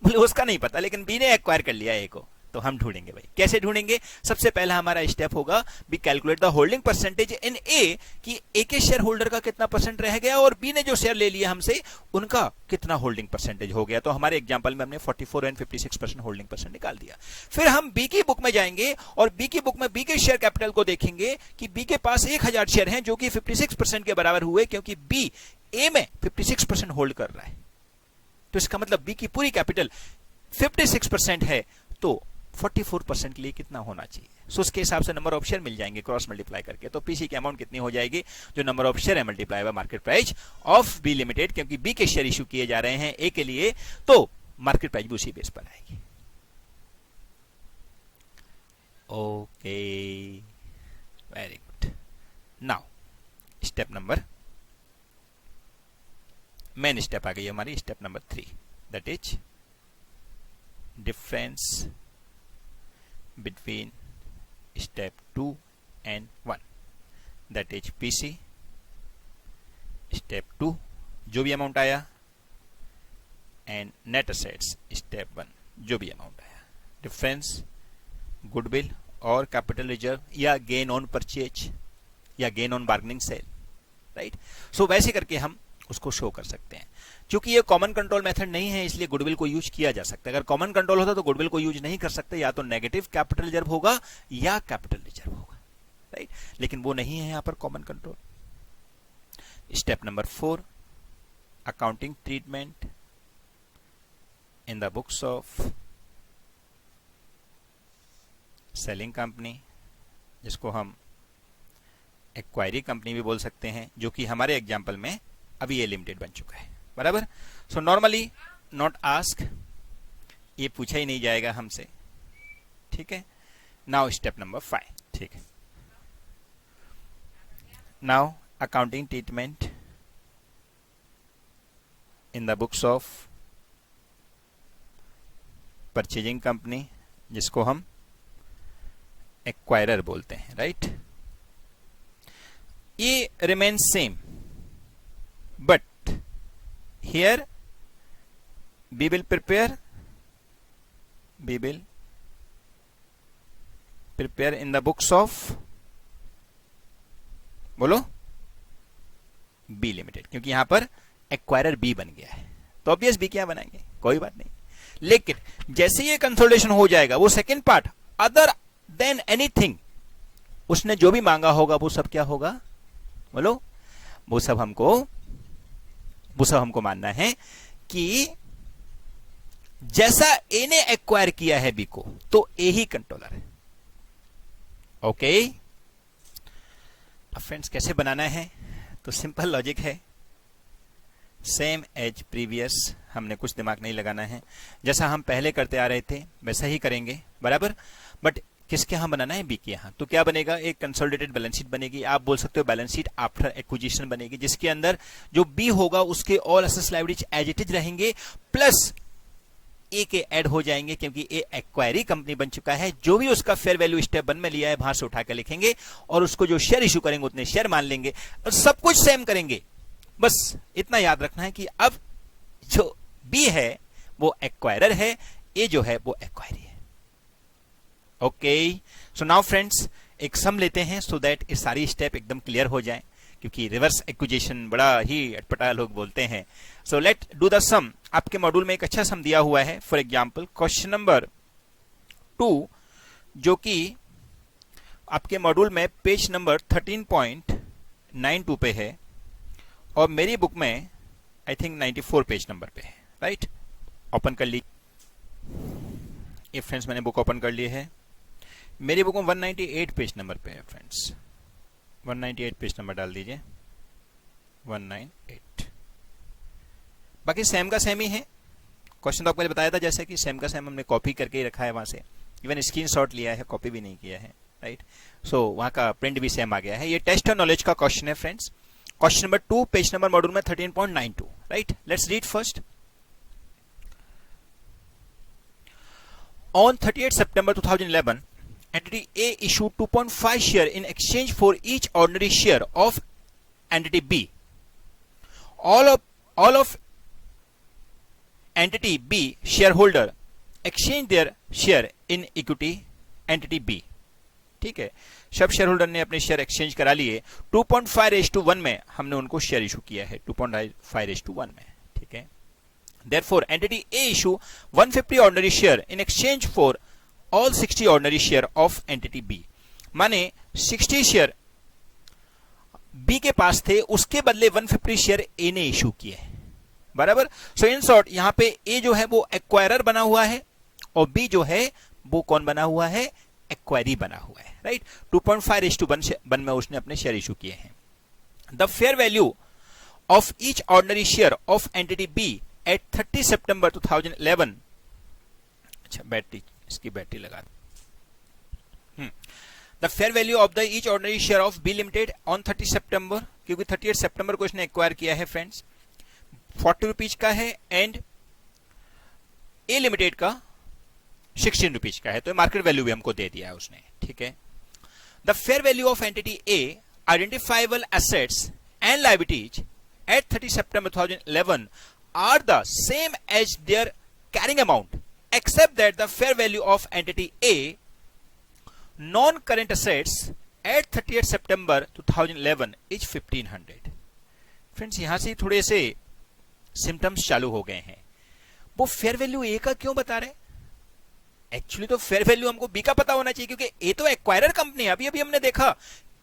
बोले उसका नहीं पता, लेकिन बी ने एक्वायर कर लिया ए को, तो हम ढूंढेंगे भाई। कैसे ढूंढेंगे? सबसे पहला हमारा स्टेप होगा be calculate the holding percentage in A, कि ए के शेयर होल्डर का कितना परसेंट रह गया और बी ने जो शेयर ले लिया हमसे उनका कितना होल्डिंग परसेंटेज हो गया। तो हमारे एग्जांपल में हमने 44 एंड 56% होल्डिंग परसेंट निकाल दिया। फिर हम बी की बुक में जाएंगे और बी की बुक में बी के शेयर कैपिटल को देखेंगे कि बी के पास 1000 शेयर हैं जो कि 56% के बराबर हुए, क्योंकि बी ए में 56% होल्ड कर रहा है। तो इसका मतलब बी की पूरी कैपिटल 56% है, तो 44% के लिए कितना होना चाहिए। सो उसके हिसाब से नंबर ऑफ शेयर मिल जाएंगे क्रॉस मल्टीप्लाई करके। तो पीसी की अमाउंट कितनी हो जाएगी? जो नंबर ऑफ शेयर है multiply by market price of B limited, क्योंकि बी के शेयर इश्यू किए जा रहे हैं ए के लिए, तो मार्केट प्राइस भी उसी बेस पर आएगी। Okay, very good. Now step number, main step आ गई हमारी, step number 3, that is difference between step 2 and 1, that is PC step 2 जो भी अमाउंट आया, एंड नेट असेट्स स्टेप 1 जो भी अमाउंट आया। डिफरेंस गुडविल और कैपिटल रिजर्व, या गेन ऑन परचेज, या gain on bargaining sale, right. So वैसे करके हम उसको शो कर सकते हैं। क्योंकि ये कॉमन कंट्रोल मेथड नहीं है, इसलिए गुडविल को यूज किया जा सकता है। अगर कॉमन कंट्रोल होता तो गुडविल को यूज नहीं कर सकते, या तो नेगेटिव कैपिटल रिजर्व होगा या कैपिटल रिजर्व होगा, राइट। लेकिन वो नहीं है यहां पर common control. Step number 4, accounting treatment in the books of selling company, जिसको हम एक्वायरी कंपनी भी बोल सकते हैं, जो कि हमारे एग्जाम्पल में अभी ये लिमिटेड बन चुका है, बराबर। सो नॉर्मली नॉट आस्क, ये पूछा ही नहीं जाएगा हमसे, ठीक है। नाउ स्टेप नंबर 5, ठीक है। Now accounting treatment in the books of purchasing company, जिसको हम एक्वायरर बोलते हैं, राइट। ये remain same, but here we will prepare in the books of, बोलो, बी लिमिटेड, क्योंकि यहां पर एक्वायरर बी बन गया है, तो ऑब्वियस बी क्या बनाएंगे, कोई बात नहीं। लेकिन जैसे ये कंसोलिडेशन हो जाएगा, वो second part, other than anything, उसने जो भी मांगा होगा वो सब क्या होगा, बोलो, वो सब हमको मानना है कि जैसा ए ने एक्वायर किया है बी को, तो ए ही कंट्रोलर है। ओके, अब फ्रेंड्स कैसे बनाना है? तो सिंपल लॉजिक है, सेम एज प्रीवियस, हमने कुछ दिमाग नहीं लगाना है। जैसा हम पहले करते आ रहे थे वैसा ही करेंगे, बराबर। बट किसके यहां बनाना है? बी के यहां। तो क्या बनेगा? एक कंसोलिडेटेड बैलेंस शीट बनेगी, आप बोल सकते हो बैलेंस शीट आफ्टर एक्विजिशन बनेगी, जिसके अंदर जो बी होगा उसके all assets liabilities as it is रहेंगे, प्लस ए के ऐड हो जाएंगे, क्योंकि ए एक्वायरी कंपनी बन चुका है। जो भी उसका फेयर वैल्यू स्टेप 1 में लिया है वहां से उठा कर लिखेंगे, और उसको जो शेयर इशू करेंगे उतने शेयर मान लेंगे, और सब कुछ सेम करेंगे। बस इतना याद रखना है कि अब जो बी है वो एक्वायरर है, ए जो है वो एक्वायरी है। ओके, सो नाउ फ्रेंड्स एक सम लेते हैं, सो दैट ये सारी स्टेप एकदम क्लियर हो जाए, क्योंकि रिवर्स एक्विजिशन बड़ा ही अटपटा लोग बोलते हैं। सो लेट डू द सम। आपके मॉड्यूल में एक अच्छा सम दिया हुआ है, फॉर एग्जांपल क्वेश्चन नंबर 2, जो कि आपके मॉड्यूल में पेज नंबर 13.92 पे है, और मेरी बुक में आई थिंक 94 पेज नंबर पे है, राइट। ओपन कर ली, ये फ्रेंड्स मैंने बुक ओपन कर ली है। मेरी बुक में 198 पेज नंबर पे है फ्रेंड्स, 198 पेज नंबर डाल दीजिए, 198। बाकी सेम का सेम ही है। क्वेश्चन तो आपको मैंने बताया था जैसे कि सेम का सेम हमने कॉपी करके ही रखा है, वहां से इवन स्क्रीनशॉट लिया है, कॉपी भी नहीं किया है, राइट। सो वहां का प्रिंट भी सेम आ गया है। ये टेस्ट और नॉलेज का क्वेश्चन है friends. Question number 2 page number module में 13.92, right. Let's read first. On 38 September 2011, entity A issued 2.5 share in exchange for each ordinary share of entity B. All of entity B shareholder exchange their share in equity entity B. ठीक है, सब share holder ने अपने share exchange करा लिए। 2.5:1 में हमने उनको शेयर इशू किया है, 2.5:1 में, ठीक है। Therefore, entity A issue 150 ordinary share in exchange for all 60 ordinary share of entity B. माने 60 शेयर B के पास थे, उसके बदले 150 शेयर A ने इशू किए, बराबर। सो इन शॉर्ट यहां पे A जो है वो एक्वायरर बना हुआ है और B जो है वो कौन बना हुआ है, एक्वायरी बना हुआ है, राइट। 2.5:1 में उसने अपने शेयर इशू किए हैं। The fair value of each ordinary share of entity B at 30 September 2011, अच्छा बैटरी, इसकी बैटरी लगा। The fair value of the each ordinary share of B limited on 30 सितंबर, क्योंकि 38 सितंबर को इसने एक्वायर किया है फ्रेंड्स, 40 रुपीज का है, एंड ए लिमिटेड का 16 रुपीज का है, तो मार्केट वैल्यू भी हमको दे दिया है उसने, ठीक है। The fair value of entity A identifiable assets and liabilities at 30 सितंबर 2011 are the same as their carrying amount, except that the fair value of entity A non-current assets at 30th September 2011 is 1500। Friends यहां से थोड़े से symptoms चालू हो गए हैं। वो फेयर वैल्यू ए का क्यों बता रहे? एक्चुअली तो फेयर वैल्यू हमको बी का पता होना चाहिए, क्योंकि ए तो एक्वायरर कंपनी है। अभी अभी हमने देखा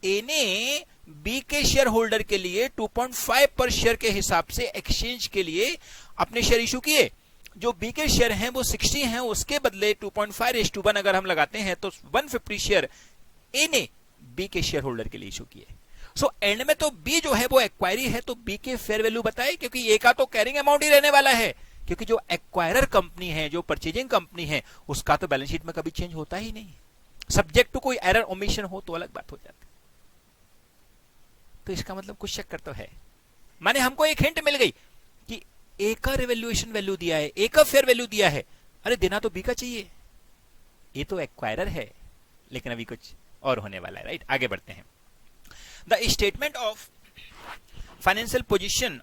ए ने बी के शेयर होल्डर के लिए 2.5 पर शेयर के हिसाब से एक्सचेंज के लिए अपने शेयर इशू किए। जो बी के शेयर हैं वो 60 हैं, उसके बदले 2.5:1 अगर हम लगाते हैं तो 150 शेयर ए ने बी के शेयर होल्डर के लिए इशू किए। सो एंड में तो बी जो है वो एक्वायरी है, तो बी के फेयर वैल्यू बताए, क्योंकि ए का तो कैरिंग अमाउंट ही रहने वाला है, क्योंकि जो एक्वायरर कंपनी है, जो परचेजिंग कंपनी है, उसका तो बैलेंस शीट में कभी चेंज होता ही नहीं। सब्जेक्ट टू कोई एरर ओमिशन हो तो अलग बात हो जाती। तो इसका मतलब कुछ चक्कर तो है। माने हमको एक हिंट मिल गई कि ए का रिवैल्यूएशन वैल्यू दिया है, ए का फेयर वैल्यू दिया है, अरे देना तो बी का चाहिए। ए तो एक्वायरर है, लेकिन अभी कुछ और होने वाला है, राइट। आगे बढ़ते हैं। The statement of financial position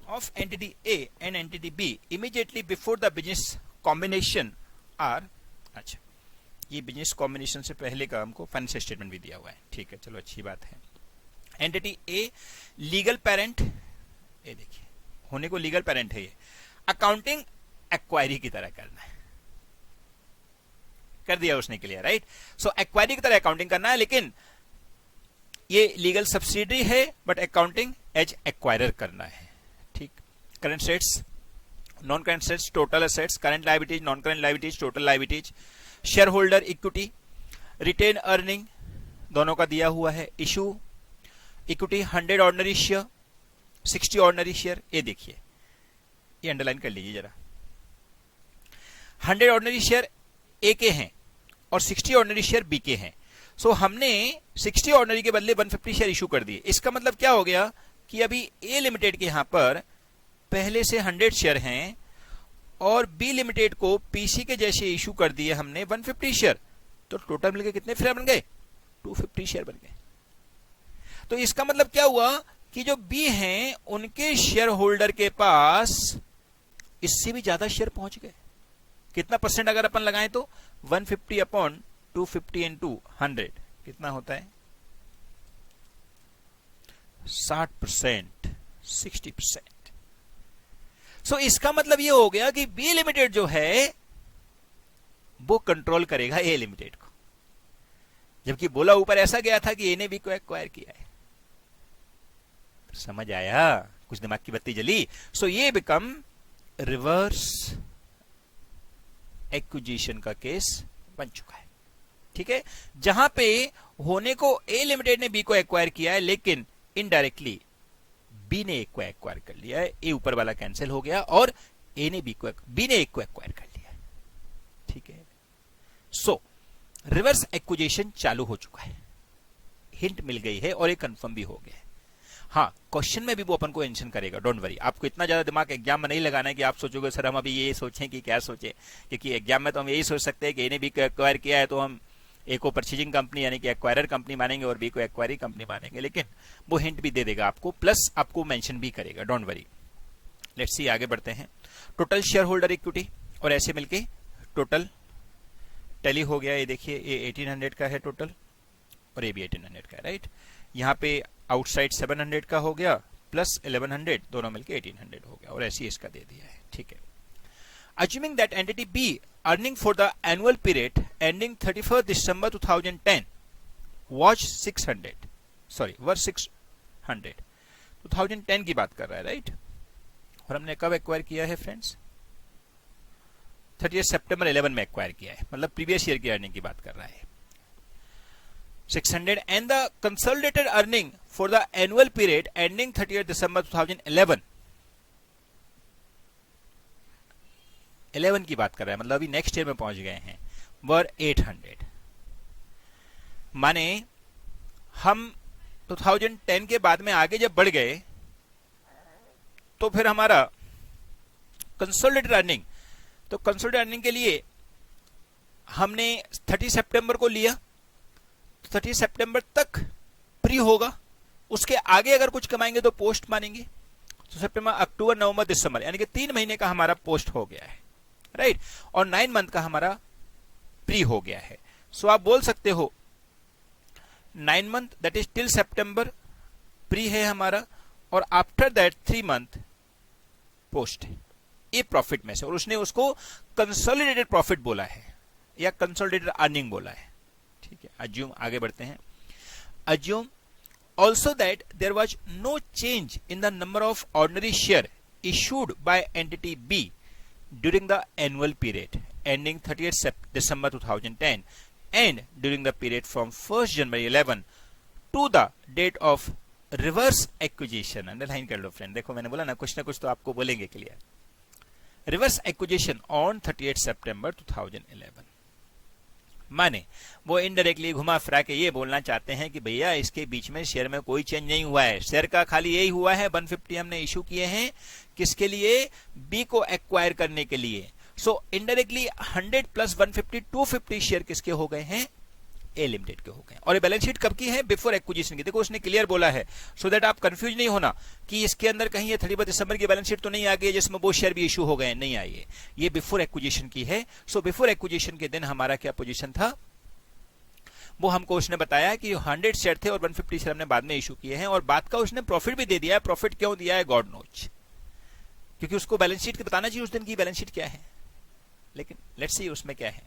of entity A and entity B immediately before the business combination are, अच्छा ये बिजनेस कॉम्बिनेशन से पहले का हमको फाइनेंशियल स्टेटमेंट भी दिया हुआ है, ठीक है, चलो अच्छी बात है। एंटिटी ए लीगल पेरेंट, ये देखिए होने को लीगल पेरेंट है, ये अकाउंटिंग एक्वायरी की तरह करना है, कर दिया उसने क्लियर, राइट। सो एक्वायरी की तरह अकाउंटिंग करना है, लेकिन ये लीगल सब्सिडरी है, बट अकाउंटिंग एज एक्वायरर करना है, ठीक। Current assets, non current assets, total assets, current liabilities, non current liabilities, total liabilities, shareholder equity, retained earning दोनों का दिया हुआ है, issue equity 100 ordinary share, 60 ordinary share, ये देखिए, ये अंडरलाइन कर लीजिए जरा। 100 ऑर्डिनरी शेयर ए के हैं और 60 ऑर्डिनरी शेयर बी के हैं। सो हमने 60 ऑर्डिनरी के बदले 150 शेयर इशू कर दिए। इसका मतलब क्या हो गया कि अभी ए लिमिटेड के यहां पर पहले से 100 शेयर हैं और बी लिमिटेड को पीसी के जैसे इशू कर दिए हमने 150 शेयर, तो टोटल मिलकर कितने शेयर बन गए? 250 शेयर बन गए। तो इसका मतलब क्या हुआ कि जो बी हैं उनके शेयर होल्डर के पास इससे भी ज्यादा शेयर पहुंच गए। कितना परसेंट अगर अपन लगाएं तो 150 अपॉन 250 इंटू 100 कितना होता है? 60%, 60%। सो इसका मतलब ये हो गया कि बी लिमिटेड जो है वो कंट्रोल करेगा ए लिमिटेड को, जबकि बोला ऊपर ऐसा गया था कि ए ने बी को एक्वायर किया है। तो समझ आया? कुछ दिमाग की बत्ती जली। सो ये बिकम रिवर्स एक्विजिशन का केस बन चुका है। ठीक है, जहां पे होने को ए लिमिटेड ने बी को एक्वायर किया है, लेकिन इनडायरेक्टली बी ने ए को एक्वायर कर लिया है। ए ऊपर वाला कैंसिल हो गया और बी ने ए को एक्वायर कर लिया है। ठीक है, सो रिवर्स एक्विजिशन चालू हो चुका है, हिंट मिल गई है और ये कंफर्म भी हो गया है। हाँ, क्वेश्चन में भी वो अपन को मेंशन करेगा, डोंट वरी। आपको इतना ज्यादा दिमाग एग्जाम में नहीं लगाना है कि आप सोचोगे सर हम अभी ये सोचें कि क्या सोचे, क्योंकि एग्जाम में तो हम यही सोच सकते हैं कि ए ने बी को एक्वायर किया है तो हम ए को परचेजिंग कंपनी यानी कि एक्वायरर कंपनी मानेंगे और बी को एक्वायरी कंपनी मानेंगे, लेकिन वो हिंट भी दे देगा आपको, प्लस आपको मेंशन भी करेगा, डोंट वरी। लेट्स सी, आगे बढ़ते हैं। टोटल शेयर होल्डर इक्विटी और ऐसे मिलके टोटल टैली हो गया। ये देखिए, ये 1800 का है टोटल और ये भी 1800 का है, राइट। यहाँ पे आउटसाइड 700 का हो गया प्लस 1100, दोनों मिलके 1800 हो गया और ऐसे ही इसका दे दिया है। ठीक है, assuming that entity B earning for the annual period ending 31st December 2010 was 600, were 600, 2010 की बात कर रहा है, राइट। और हमने कब एक्वायर किया है फ्रेंड्स? 30 सितंबर 11 में एक्वायर किया है, मतलब प्रीवियस ईयर की अर्निंग की बात कर रहा है। 600 and the consolidated earning for the annual period ending 30th December 2011 की बात कर रहा है, मतलब अभी नेक्स्ट ईयर में पहुंच गए हैं, वर 800। माने हम 2010 के बाद में आगे जब बढ़ गए तो फिर हमारा कंसोलिडेटेड अर्निंग, तो कंसोलिडेटेड अर्निंग के लिए हमने 30 सितंबर को लिया, 30 सितंबर तक प्री होगा, उसके आगे अगर कुछ कमाएंगे तो पोस्ट मानेंगे। तो सितंबर, अक्टूबर, नवंबर, दिसंबर यानी कि 3 महीने का हमारा पोस्ट हो गया है, राइट, और 9 मंथ का हमारा प्री हो गया है। सो आप बोल सकते हो 9 month that is till September pre है हमारा, और आफ्टर दैट 3 मंथ पोस्ट है, ये प्रॉफिट में से, और उसने उसको कंसोलिडेटेड प्रॉफिट बोला है या कंसोलिडेटेड अर्निंग बोला है। ठीक है, अज्यूम, आगे बढ़ते हैं। Assume also that there was no change in the number of ordinary share issued by entity B during the annual period ending 30th December 2010 and during the period from 1st January 11 to the date of reverse acquisition. Underline कर लो friend, देखो मैंने बोला ना कुछ तो आपको बोलेंगे clear. Reverse acquisition on 30th September 2011, माने वो इनडायरेक्टली घुमा फिरा के ये बोलना चाहते हैं कि भैया इसके बीच में शेयर में कोई चेंज नहीं हुआ है, शेयर का खाली यही हुआ है 150 हमने इशू किए हैं, किसके लिए? बी को एक्वायर करने के लिए। सो इनडायरेक्टली 100 प्लस 150 250 शेयर किसके हो गए हैं? ए लिमिटेड के हो गए। और ये बैलेंस शीट कब की है? बिफोर एक्विजिशन की। देखो उसने क्लियर बोला है, सो दैट आप कंफ्यूज नहीं होना कि इसके अंदर कहीं ये 31 दिसंबर की बैलेंस शीट तो नहीं आ गई जिसमें वो शेयर भी इशू हो गए, नहीं आई है, ये बिफोर एक्विजिशन की है। सो बिफोर एक्विजिशन के दिन हमारा क्या पोजीशन था वो हमको उसने बताया कि 100 शेयर थे और 150 शेयर हमने बाद में इशू किए हैं, और बाद का उसने प्रॉफिट भी दे दिया है। प्रॉफिट क्यों दिया है? गॉड नोज, क्योंकि उसको बैलेंस शीट बताना चाहिए उस दिन की बैलेंस शीट क्या है। लेकिन लेट्स सी उसमें क्या है,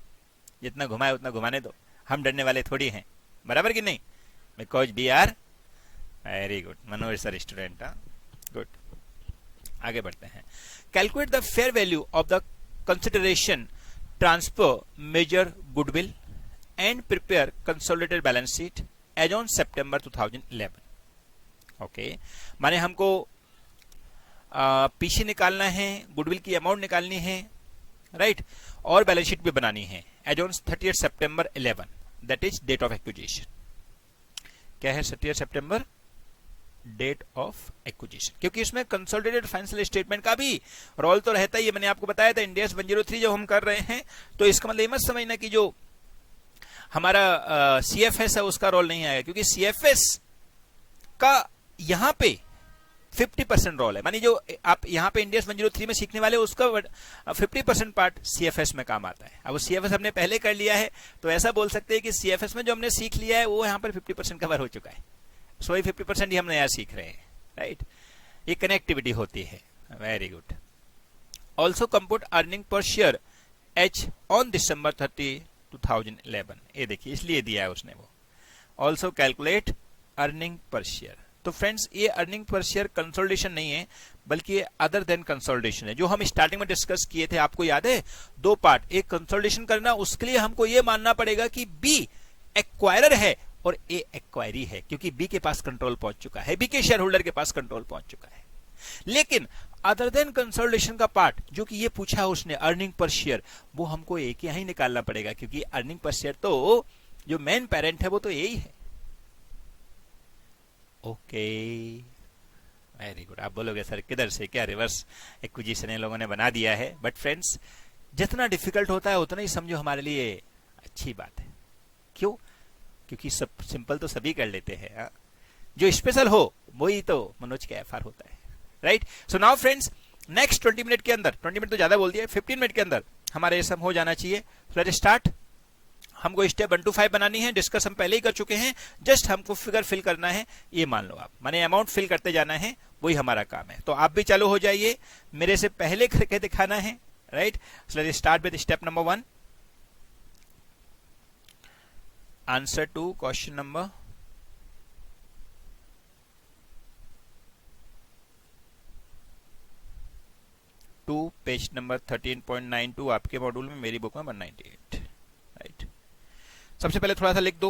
जितना घुमाए उतना घुमाने दो, हम डरने वाले थोड़ी हैं, बराबर कि नहीं? Because we are very good, Manoj sir student, good. आगे बढ़ते हैं। Calculate the fair value of the consideration transfer measure goodwill and prepare consolidated balance sheet as on सितंबर 2011। ओके, माने हमको पीछे निकालना है, गुडविल की अमाउंट निकालनी है, राइट, और बैलेंस शीट भी बनानी है as on 30th September 11, that is date of acquisition. क्या है 30th September? Date of acquisition, क्योंकि इसमें कंसोलिडेटेड फाइनेंशियल स्टेटमेंट का भी रोल तो रहता ही है। मैंने आपको बताया था इंड AS 103 जब हम कर रहे हैं तो इसका मतलब मत समझना कि जो हमारा CFS है उसका रोल नहीं आएगा, क्योंकि CFS का यहां पे 50% रोल है। मानी जो आप यहाँ पे इंड AS 103 में सीखने वाले उसका 50% पार्ट CFS में काम आता है। अब वो CFS हमने पहले कर लिया है तो ऐसा बोल सकते हैं कि CFS में जो हमने सीख लिया है वो यहाँ पर 50% कवर हो चुका है, सो 50% ही हम नया सीख रहे हैं, राइट। ये कनेक्टिविटी होती है, very good. Also compute earning per share H on December 30, 2011। ये देखिए इसलिए दिया है उसने वो। Also calculate earning per share, तो फ्रेंड्स ये अर्निंग पर शेयर कंसोलिडेशन नहीं है, बल्कि ये अदर देन कंसोलिडेशन है, जो हम स्टार्टिंग में डिस्कस किए थे, आपको याद है? दो पार्ट, एक कंसोलिडेशन करना, उसके लिए हमको ये मानना पड़ेगा कि बी एक्वायरर है और ए एक्वायरी है, क्योंकि बी के पास कंट्रोल पहुंच चुका है, बी के शेयर होल्डर के पास कंट्रोल पहुंच चुका है। लेकिन अदर देन कंसोलिडेशन का पार्ट जो कि ये पूछा है उसने, अर्निंग पर शेयर, वो हमको एक ही निकालना पड़ेगा, क्योंकि अर्निंग पर शेयर तो जो मेन पेरेंट है वो तो यही है। Okay, very good. आप बोलोगे सर किधर से, क्या रिवर्स एक्विजिशन इन लोगों ने बना दिया है? बट फ्रेंड्स, जितना डिफिकल्ट होता है उतना ही समझो हमारे लिए अच्छी बात है। क्यों? क्योंकि सब सिंपल तो सभी कर लेते हैं, जो स्पेशल हो वही तो मनोज के एफआर होता है, राइट? सो नाउ फ्रेंड्स, नेक्स्ट 20 मिनट के अंदर, 20 मिनट तो ज्यादा बोल दिया, 15 मिनट के अंदर हमारे ये सब हो जाना चाहिए। Let's start. हमको स्टेप 1 to 5 बनानी है, डिस्कस हम पहले ही कर चुके हैं, जस्ट हमको फिगर फिल करना है, ये मान लो आप, माने अमाउंट फिल करते जाना है, वही हमारा काम है। तो आप भी चालू हो जाइए, मेरे से पहले करके दिखाना है, right? So let's start with step number 1, answer to question number 2, page number 13.92 आपके मॉड्यूल में, मेरी बुक में 198, राइट? सबसे पहले थोड़ा सा लिख दो,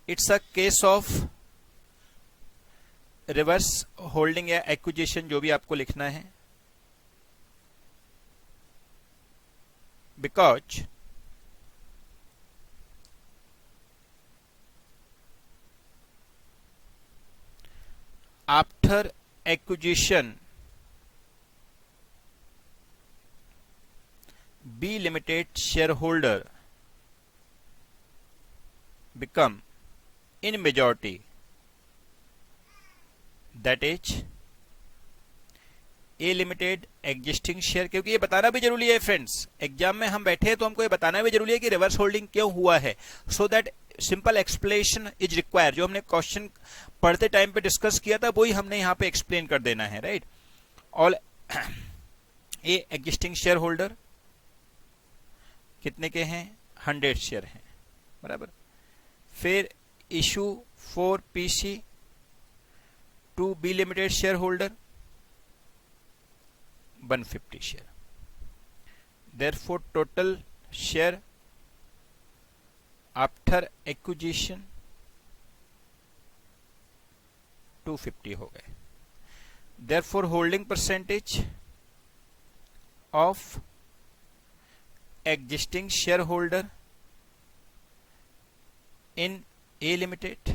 it's a case of reverse holding या एक्विजिशन, जो भी आपको लिखना है, because after acquisition B Limited shareholder become in majority, that is A Limited existing share। क्योंकि ये बताना भी जरूरी है फ्रेंड्स, एग्जाम में हम बैठे हैं तो हमको ये बताना भी जरूरी है कि रिवर्स होल्डिंग क्यों हुआ है, so that simple explanation is required. जो हमने क्वेश्चन पढ़ते टाइम पे डिस्कस किया था वही हमने यहाँ पे एक्सप्लेन कर देना है, right? All A existing shareholder कितने के हैं? 100 शेयर हैं, बराबर। फिर issue 4 PC to B limited shareholder 150 share, therefore total share after acquisition 250 हो गए। Therefore holding percentage of existing shareholder in A Limited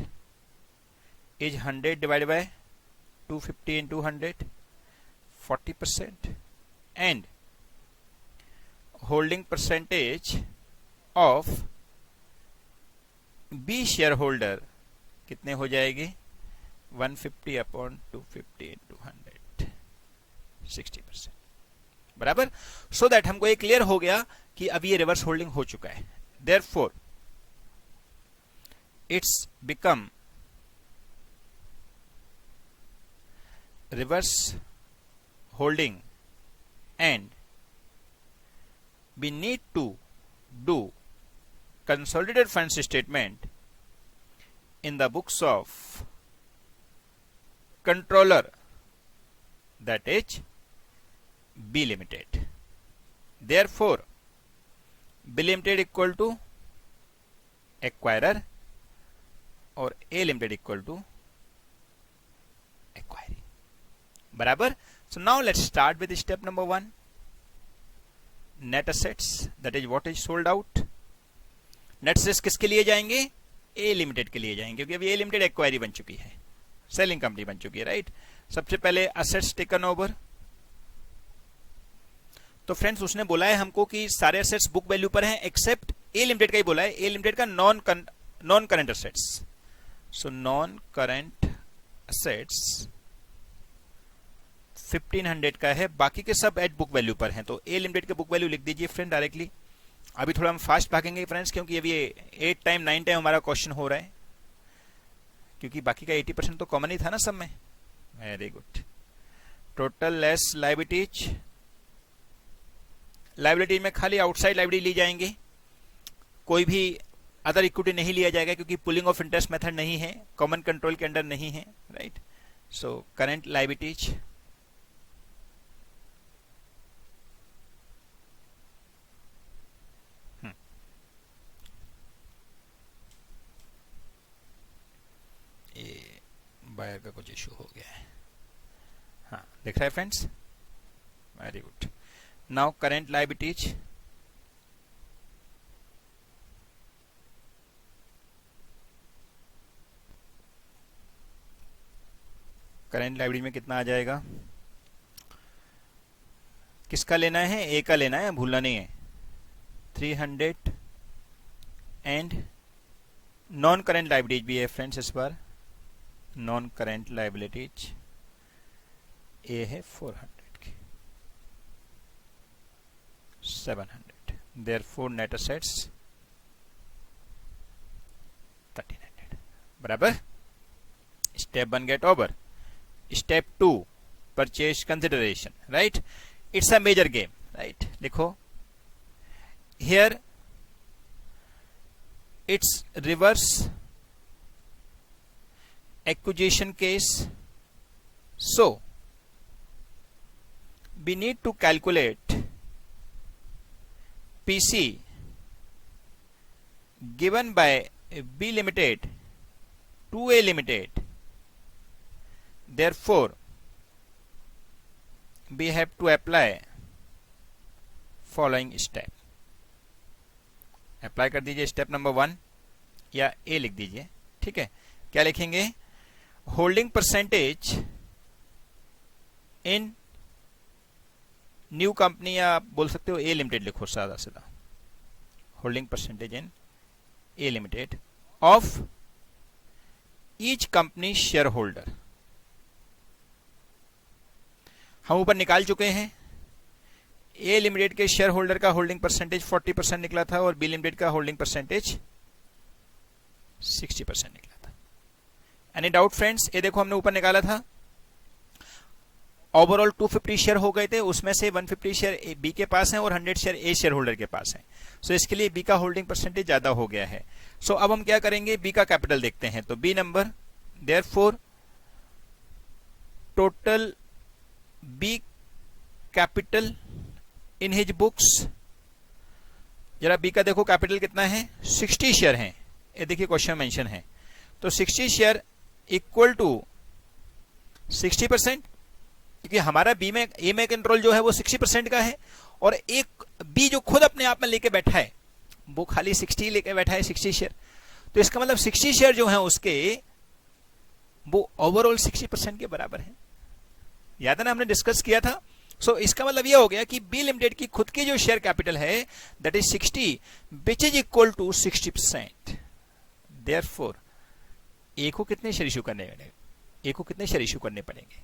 is 100 divided by 250 into 100, 40%, and holding percentage of B shareholder कितने हो जाएगी? 150 upon 250 into 100, 60%, बराबर। So that हमको ये clear हो गया कि अब ये रिवर्स होल्डिंग हो चुका है। Therefore it's become reverse holding and we need to do consolidated financial statement in the books of controller, that is B Limited। Therefore, B Limited equal to acquirer और A Limited equal to acquiree, बराबर। So now let's start with step number 1, net assets, that is what is sold out। net assets किसके लिए जाएंगे? A Limited के लिए जाएंगे, क्योंकि अभी A Limited acquiree बन चुकी है, सेलिंग कंपनी बन चुकी है, राइट? सबसे पहले assets taken over। तो फ्रेंड्स उसने बोला है हमको कि सारे एसेट्स बुक वैल्यू पर हैं एक्सेप्ट ए लिमिटेड का ही बोला है, ए लिमिटेड का non current assets. So non current assets 1500 का है, बाकी के सब एट बुक वैल्यू पर हैं। तो ए लिमिटेड के बुक वैल्यू लिख दीजिए फ्रेंड डायरेक्टली। अभी थोड़ा हम फास्ट भागेंगे फ्रेंड्स, क्योंकि अभी 8 टाइम 9 टाइम हमारा क्वेश्चन हो रहा है, क्योंकि बाकी का 80% तो कॉमन ही था ना सब में। Very good. Total less liabilities, liability में खाली आउटसाइड लायबिलिटी ली जाएंगे, कोई भी अदर इक्विटी नहीं लिया जाएगा क्योंकि पुलिंग ऑफ इंटरेस्ट मेथड नहीं है, कॉमन कंट्रोल के अंडर नहीं है, राइट। सो करंट लायबिलिटीज ये बायर का कुछ इशू हो गया है, हाँ दिख रहा है friends, very good. Now current liabilities, current liability में कितना आ जाएगा, किसका लेना है, ए का लेना है, भूलना नहीं है। 300 एंड नॉन करंट लायबिलिटीज भी है फ्रेंड्स इस बार, नॉन करंट लायबिलिटीज ए है 400 की, 700, देयरफॉर नेट असेट्स 1300, बराबर। Step 1 get over. Step 2 purchase consideration, right. It's a major game, right. लिखो here it's reverse acquisition case, so we need to calculate PC given by B Limited to A Limited. Therefore, we have to apply following step. Apply कर दीजिए step number 1 या ए लिख दीजिए, ठीक है। क्या लिखेंगे, होल्डिंग परसेंटेज इन न्यू कंपनी, या आप बोल सकते हो ए लिमिटेड लिखो सादा सीधा, holding percentage in A limited of each company share holder. हम ऊपर निकाल चुके हैं, ए लिमिटेड के शेयर होल्डर का होल्डिंग परसेंटेज 40% निकला था और बी लिमिटेड का होल्डिंग परसेंटेज 60% निकला था। एनी डाउट फ्रेंड्स, ये देखो हमने ऊपर निकाला था, ओवरऑल 250 शेयर हो गए थे, उसमें से 150 शेयर बी के पास हैं और 100 शेयर ए शेयर होल्डर के पास हैं। सो इसके लिए बी का होल्डिंग परसेंटेज ज्यादा हो गया है। सो अब हम क्या करेंगे, बी का कैपिटल देखते हैं। तो B number, therefore total B capital in his books, जरा बी का देखो कैपिटल कितना है, 60 शेयर हैं, ये देखिए क्वेश्चन मेंशन है। तो 60 शेयर इक्वल टू 60%, क्योंकि हमारा बी में ए में कंट्रोल जो है वो 60% का है, और एक बी जो खुद अपने आप में लेके बैठा है वो खाली 60 लेके बैठा है, 60 शेयर। तो इसका मतलब 60 शेयर जो है उसके वो ओवरऑल 60% के बराबर है। याद है ना, हमने डिस्कस किया था। सो इसका मतलब ये हो गया कि बी लिमिटेड की खुद की जो शेयर कैपिटल है that is 60 which is equal to 60%। Therefore A को कितने शेयर इशू करने पड़ेंगे, ए को कितने शेयर इशू करने पड़ेंगे,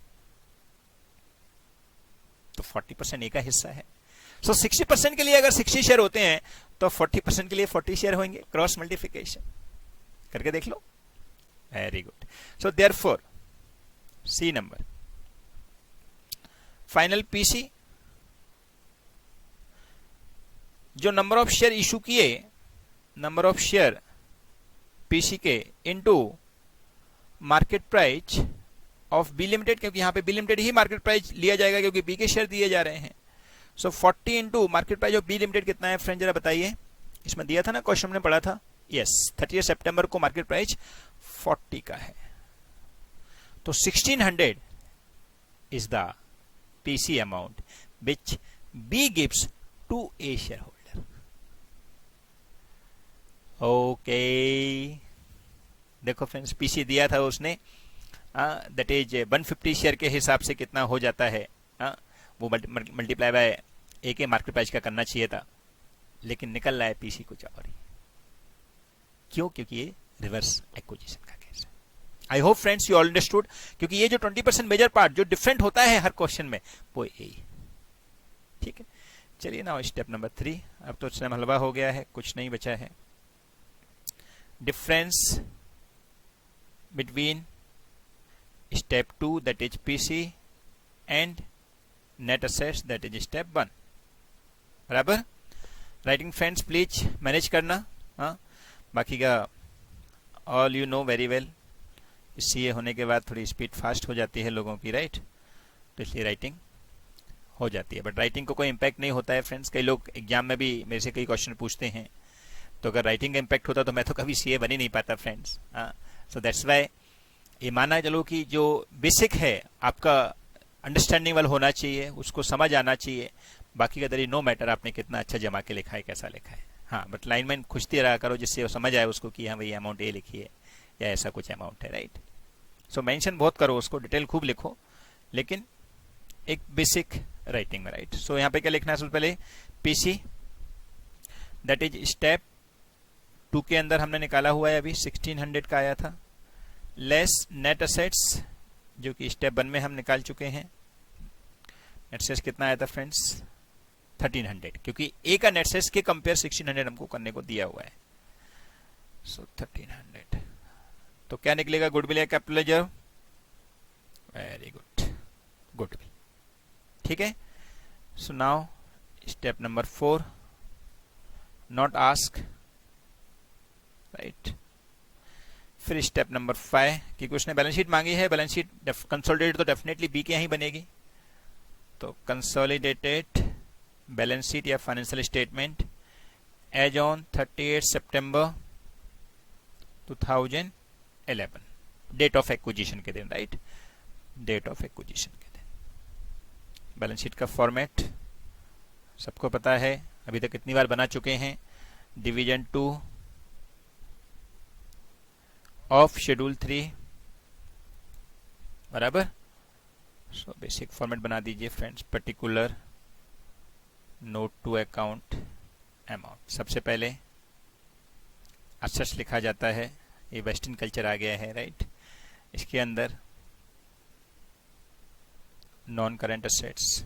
तो 40% ए का हिस्सा है। सो 60% के लिए अगर 60 शेयर होते हैं तो 40% के लिए 40 शेयर होंगे, क्रॉस मल्टीप्लिकेशन करके देख लो। Very good. So therefore C number, final PC जो नंबर ऑफ शेयर इशू किए, नंबर ऑफ शेयर पीसी के into market price of B limited, क्योंकि यहां पे बी लिमिटेड ही मार्केट प्राइस लिया जाएगा क्योंकि बी के शेयर दिए जा रहे हैं। So 40 into market price of B limited कितना है फ्रेंड, जरा बताइए। इसमें दिया था ना, क्वेश्चन में पढ़ा था, यस 30 सितंबर को मार्केट प्राइस 40 का है। तो 1600 is the PC amount which B gives to A shareholder. Okay, देखो फ्रेंड्स, पीसी दिया था उसने, दैट इज 150 शेयर के हिसाब से कितना हो जाता है, वो मल्टीप्लाई बाय ए के मार्केट प्राइस का करना चाहिए था, लेकिन निकल रहा है पीसी कुछ और ही। क्यों? क्योंकि ये रिवर्स एक्विजिशन का केस है। I hope friends you all understood, क्योंकि ये जो 20% मेजर पार्ट जो डिफरेंट होता है हर क्वेश्चन में वो यही, ठीक है। चलिए ना स्टेप नंबर 3, अब तो समय हलवा हो गया है, कुछ नहीं बचा है। Difference between step 2 that is PC and net assets that is step 1, बराबर। राइटिंग फ्रेंड्स प्लीज मैनेज करना, बाकी का all you know very well. CA होने के बाद थोड़ी स्पीड फास्ट हो जाती है लोगों की, राइट? तो इसलिए राइटिंग हो जाती है, बट राइटिंग को कोई इम्पैक्ट नहीं होता है फ्रेंड्स। कई लोग एग्जाम में भी मेरे से कई क्वेश्चन पूछते हैं, तो अगर राइटिंग का इम्पैक्ट होता तो मैं तो कभी सीए बन ही नहीं पाता फ्रेंड्स। सो दैट्स वाई ये माना चलो कि जो बेसिक है आपका अंडरस्टैंडिंग वाला होना चाहिए, उसको समझ आना चाहिए। बाकी का दरी नो मैटर आपने कितना अच्छा जमा के लिखा है, कैसा लिखा है। हाँ, बट लाइन में खुशती रहा करो जिससे वो समझ आए उसको कि हाँ भाई अमाउंट ये लिखी है या ऐसा कुछ अमाउंट है, राइट? सो मेंशन बहुत करो उसको, डिटेल खूब लिखो, लेकिन एक बेसिक राइटिंग में, राइट? सो यहाँ पे क्या लिखना है? सबसे पहले पीसी, दैट इज स्टेप 2 के अंदर हमने निकाला हुआ है, अभी 1600 का आया था, लेस नेट असेट्स जो कि स्टेप 1 में हम निकाल चुके हैं। नेट असेट्स कितना आया था फ्रेंड्स? 1300, क्योंकि ए का नेट असेट्स के कंपेयर 1600 हमको करने को दिया हुआ है। सो 1300, तो क्या निकलेगा? गुडविल या capital reserve? Very good, goodwill. ठीक है। So now step number 4, not ask, right? फिर स्टेप नंबर 5 क्योंकि उसने बैलेंस शीट मांगी है, बैलेंस शीट कंसोलिडेटेड तो डेफिनेटली बी के यहाँ ही बनेगी, तो कंसोलिडेटेड बैलेंस शीट या फाइनेंशियल स्टेटमेंट एज ऑन 38 सितंबर 2011, डेट ऑफ एक्विजिशन के दिन, राइट? डेट ऑफ एक्विजिशन के दिन। बैलेंस शीट का फॉर्मेट सबको पता है, अभी तक कितनी बार बना चुके हैं। डिवीजन 2 ऑफ शेड्यूल 3, बराबर? सो बेसिक फॉर्मेट बना दीजिए friends. Particular note to account amount, सबसे पहले असेट्स लिखा जाता है, ये वेस्टर्न कल्चर आ गया है, राइट? इसके अंदर नॉन करेंट असेट्स,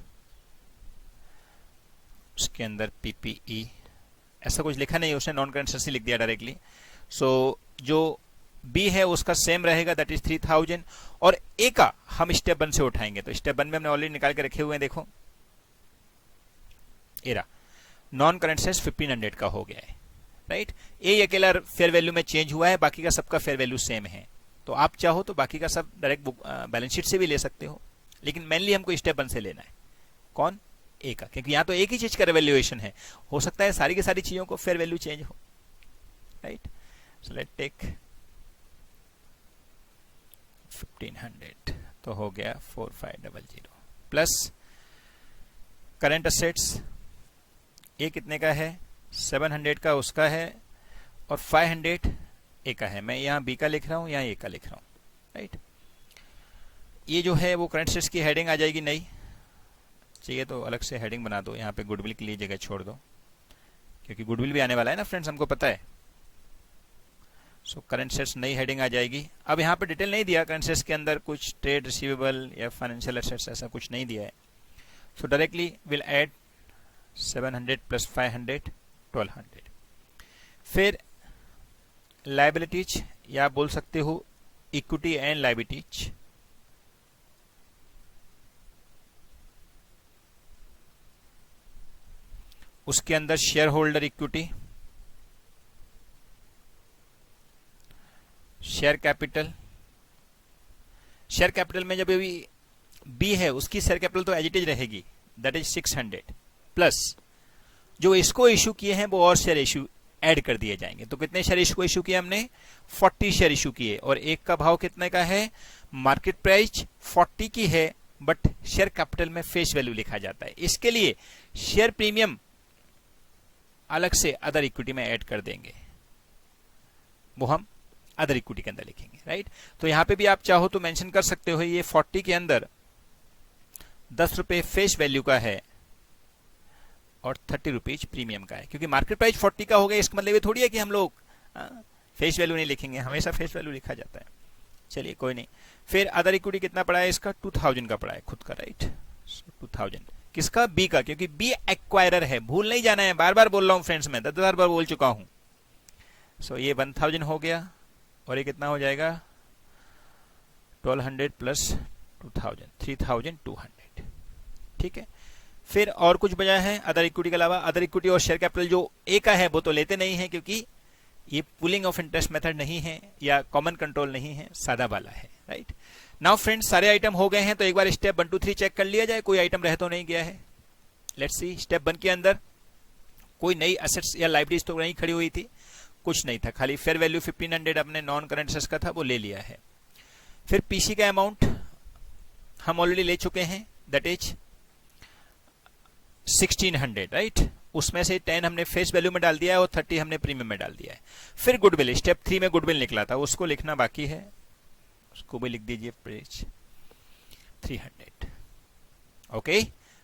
उसके अंदर पीपीई, ऐसा कुछ लिखा नहीं, उसने नॉन करेंट असेट्स लिख दिया डायरेक्टली। सो जो बी है उसका सेम रहेगा, दैट इज 3000, और ए का हम स्टेप 1 से उठाएंगे। तो स्टेप 1 में हमने ऑलरेडी निकाल के रखे हुए हैं, देखो एरा नॉन करेंट असेट्स 1500 का हो गया है, राइट? ए अकेला फेयर वैल्यू में चेंज हुआ है, बाकी का सबका फेयर वैल्यू सेम है। तो आप चाहो तो बाकी का सब डायरेक्ट बैलेंस शीट से भी ले सकते हो, लेकिन मेनली हमको स्टेप 1 से लेना है। कौन? ए का, क्योंकि यहाँ तो एक ही चीज का वैल्यूएशन है, हो सकता है सारी की सारी चीजों को फेयर वैल्यू चेंज हो, राइट? सो लेट टेक 1500, तो हो गया 4500 प्लस करेंट असेट्स। ए कितने का है? 700 का उसका है, और 500 ए का है। मैं यहाँ बी का लिख रहा हूँ, यहाँ ए का लिख रहा हूँ, राइट? ये जो है वो करेंट असेट्स की हेडिंग आ जाएगी, नहीं चाहिए तो अलग से हेडिंग बना दो, यहाँ पे गुडविल के लिए जगह छोड़ दो, क्योंकि गुडविल भी आने वाला है ना फ्रेंड्स, हमको पता है। सो करेंट असेट्स नई हेडिंग आ जाएगी। अब यहाँ पे डिटेल नहीं दिया, करेंट असेट्स के अंदर कुछ ट्रेड रिसीवेबल या फाइनेंशियल एसेट्स ऐसा कुछ नहीं दिया है। सो डायरेक्टली विल ऐड 700 प्लस 500, 1200। फिर लायबिलिटीज, या बोल सकते हो इक्विटी एंड लायबिलिटीज। उसके अंदर share holder equity, share capital. Share capital में जब अभी बी है उसकी शेयर कैपिटल तो एज इट इज रहेगी, दैट इज 600, प्लस जो इसको इश्यू किए हैं वो और शेयर इश्यू ऐड कर दिए जाएंगे। तो कितने शेयर इसको इश्यू किए हमने? 40 शेयर इश्यू किए, और एक का भाव कितने का है? मार्केट प्राइस 40 की है, बट शेयर कैपिटल में फेस वैल्यू लिखा जाता है। इसके लिए शेयर प्रीमियम अलग से अदर इक्विटी में ऐड कर देंगे, वो हम अदर इक्विटी के अंदर लिखेंगे, राइट? तो यहां पे भी आप चाहो तो मेंशन कर सकते हो, ये 40 के अंदर 10 रुपए फेस वैल्यू का है और 30 रुपीज प्रीमियम का है, क्योंकि मार्केट प्राइस 40 का हो गया, इसका मतलब ये थोड़ी है कि हम लोग फेस वैल्यू नहीं लिखेंगे, हमेशा फेस वैल्यू लिखा जाता है। चलिए कोई नहीं। फिर अदर इक्विटी कितना पड़ा है इसका? 2000 का पड़ा है खुद का, राइट? 2000 किसका? बी का, क्योंकि बी एक्वायरर है, भूल नहीं जाना है, बार बार बोल रहा हूं फ्रेंड्स, मैं 10,000 बार बोल चुका हूं। सो ये 1000 हो गया, और ये कितना हो जाएगा? 1200 प्लस 2000, 3200, ठीक है? फिर और कुछ बचा है अदर इक्विटी के अलावा? अदर इक्विटी और शेयर कैपिटल जो ए का है वो तो लेते नहीं है, क्योंकि ये पुलिंग ऑफ इंटरेस्ट मेथड नहीं है या कॉमन कंट्रोल नहीं है, सादा वाला है, राइट। नाउ फ्रेंड्स सारे आइटम हो गए हैं, तो एक बार स्टेप 1 2 3 चेक कर लिया जाए, कोई आइटम रह तो नहीं गया है। लेट्स सी, स्टेप 1 के अंदर कोई नई एसेट्स या लाइबिलिटीज तो नहीं खड़ी हुई थी, कुछ नहीं था, खाली फेयर वैल्यू 1500 अपने नॉन करंट एसेट्स का था, वो ले लिया है। फिर पीसी का अमाउंट हम ऑलरेडी ले चुके हैं, दैट इज 1600, राइट। उसमें से 10 हमने फेस वैल्यू में डाल दिया है और 30 हमने प्रीमियम में डाल दिया है। फिर गुडविल, स्टेप 3 में गुडविल निकला था, उसको लिखना बाकी है, उसको भी लिख दीजिए, page 300। Okay,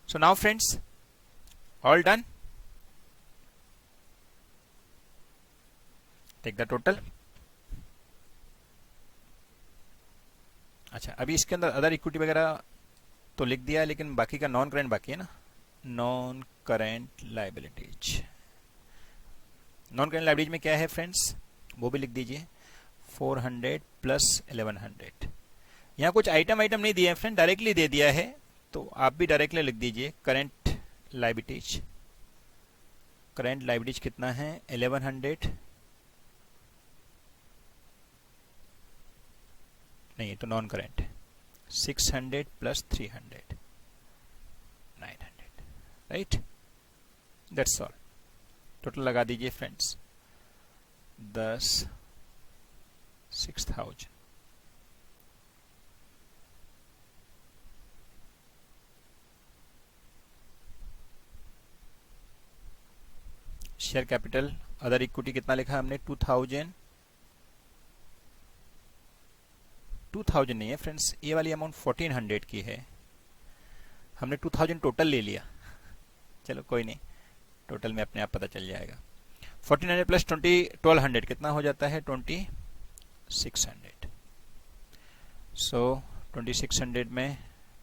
so now friends all done, take the total. अच्छा, अभी इसके अंदर अदर इक्विटी वगैरह तो लिख दिया है, लेकिन बाकी का नॉन करेंट बाकी है ना, non current liabilities. Non current liabilities में क्या है फ्रेंड्स, वो भी लिख दीजिए, 400 प्लस 1100। यहाँ कुछ आइटम नहीं दिए हैं फ्रेंड, डायरेक्टली दे दिया है, तो आप भी डायरेक्टली लिख दीजिए करेंट लाइबिलिटीज। करेंट लाइबिलिटीज कितना है, 1100 नहीं, तो non current 600 plus 300 900, right. That's all, total लगा दीजिए friends, 6000। Share capital other equity कितना लिखा हमने, 2000 नहीं है फ्रेंड्स, ये वाली अमाउंट 1400 की है, हमने 2000 टोटल ले लिया, चलो कोई नहीं, टोटल में अपने आप पता चल जाएगा। 1400 प्लस 1200 कितना हो जाता है, 2600। सो 2600 में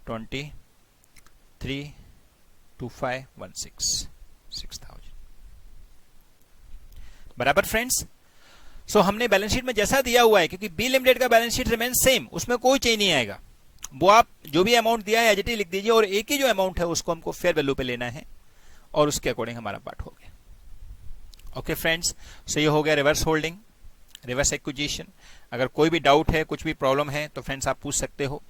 232516 6000, बराबर फ्रेंड्स। सो हमने बैलेंस शीट में जैसा दिया हुआ है, क्योंकि बी लिमिटेड का बैलेंस शीट रिमेन सेम, उसमें कोई चेंज नहीं आएगा, वो आप जो भी अमाउंट दिया है एजिटी लिख दीजिए, और एक ही जो अमाउंट है उसको हमको फेयर वैल्यू पे लेना है, और उसके अकॉर्डिंग हमारा पार्ट हो गया। ओके फ्रेंड्स, सो ये हो गया रिवर्स होल्डिंग, रिवर्स एक्विजिशन। अगर कोई भी डाउट है, कुछ भी प्रॉब्लम है, तो फ्रेंड्स आप पूछ सकते हो।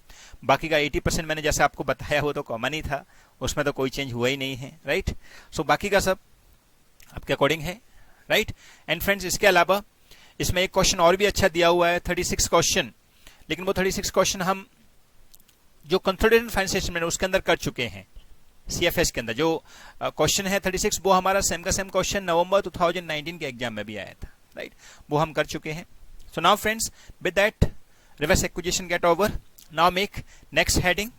बाकी का 80% मैंने जैसे आपको बताया वो तो कॉमन ही था, उसमें तो कोई चेंज हुआ ही नहीं है, राइट। सो बाकी का सब आपके अकॉर्डिंग है, राइट। एंड फ्रेंड्स इसके अलावा इसमें एक क्वेश्चन और भी अच्छा दिया हुआ है, 36 क्वेश्चन, लेकिन वो 36 क्वेश्चन हम जो कंसोलिडेटेड फाइनेंशियल स्टेटमेंट उसके अंदर कर चुके हैं, सीएफएस के अंदर जो क्वेश्चन है 36, वो हमारा सेम का सेम क्वेश्चन नवंबर 2019 के एग्जाम में भी आया था, राइट, वो हम कर चुके हैं। सो now friends, with that reverse acquisition get over, now make next heading.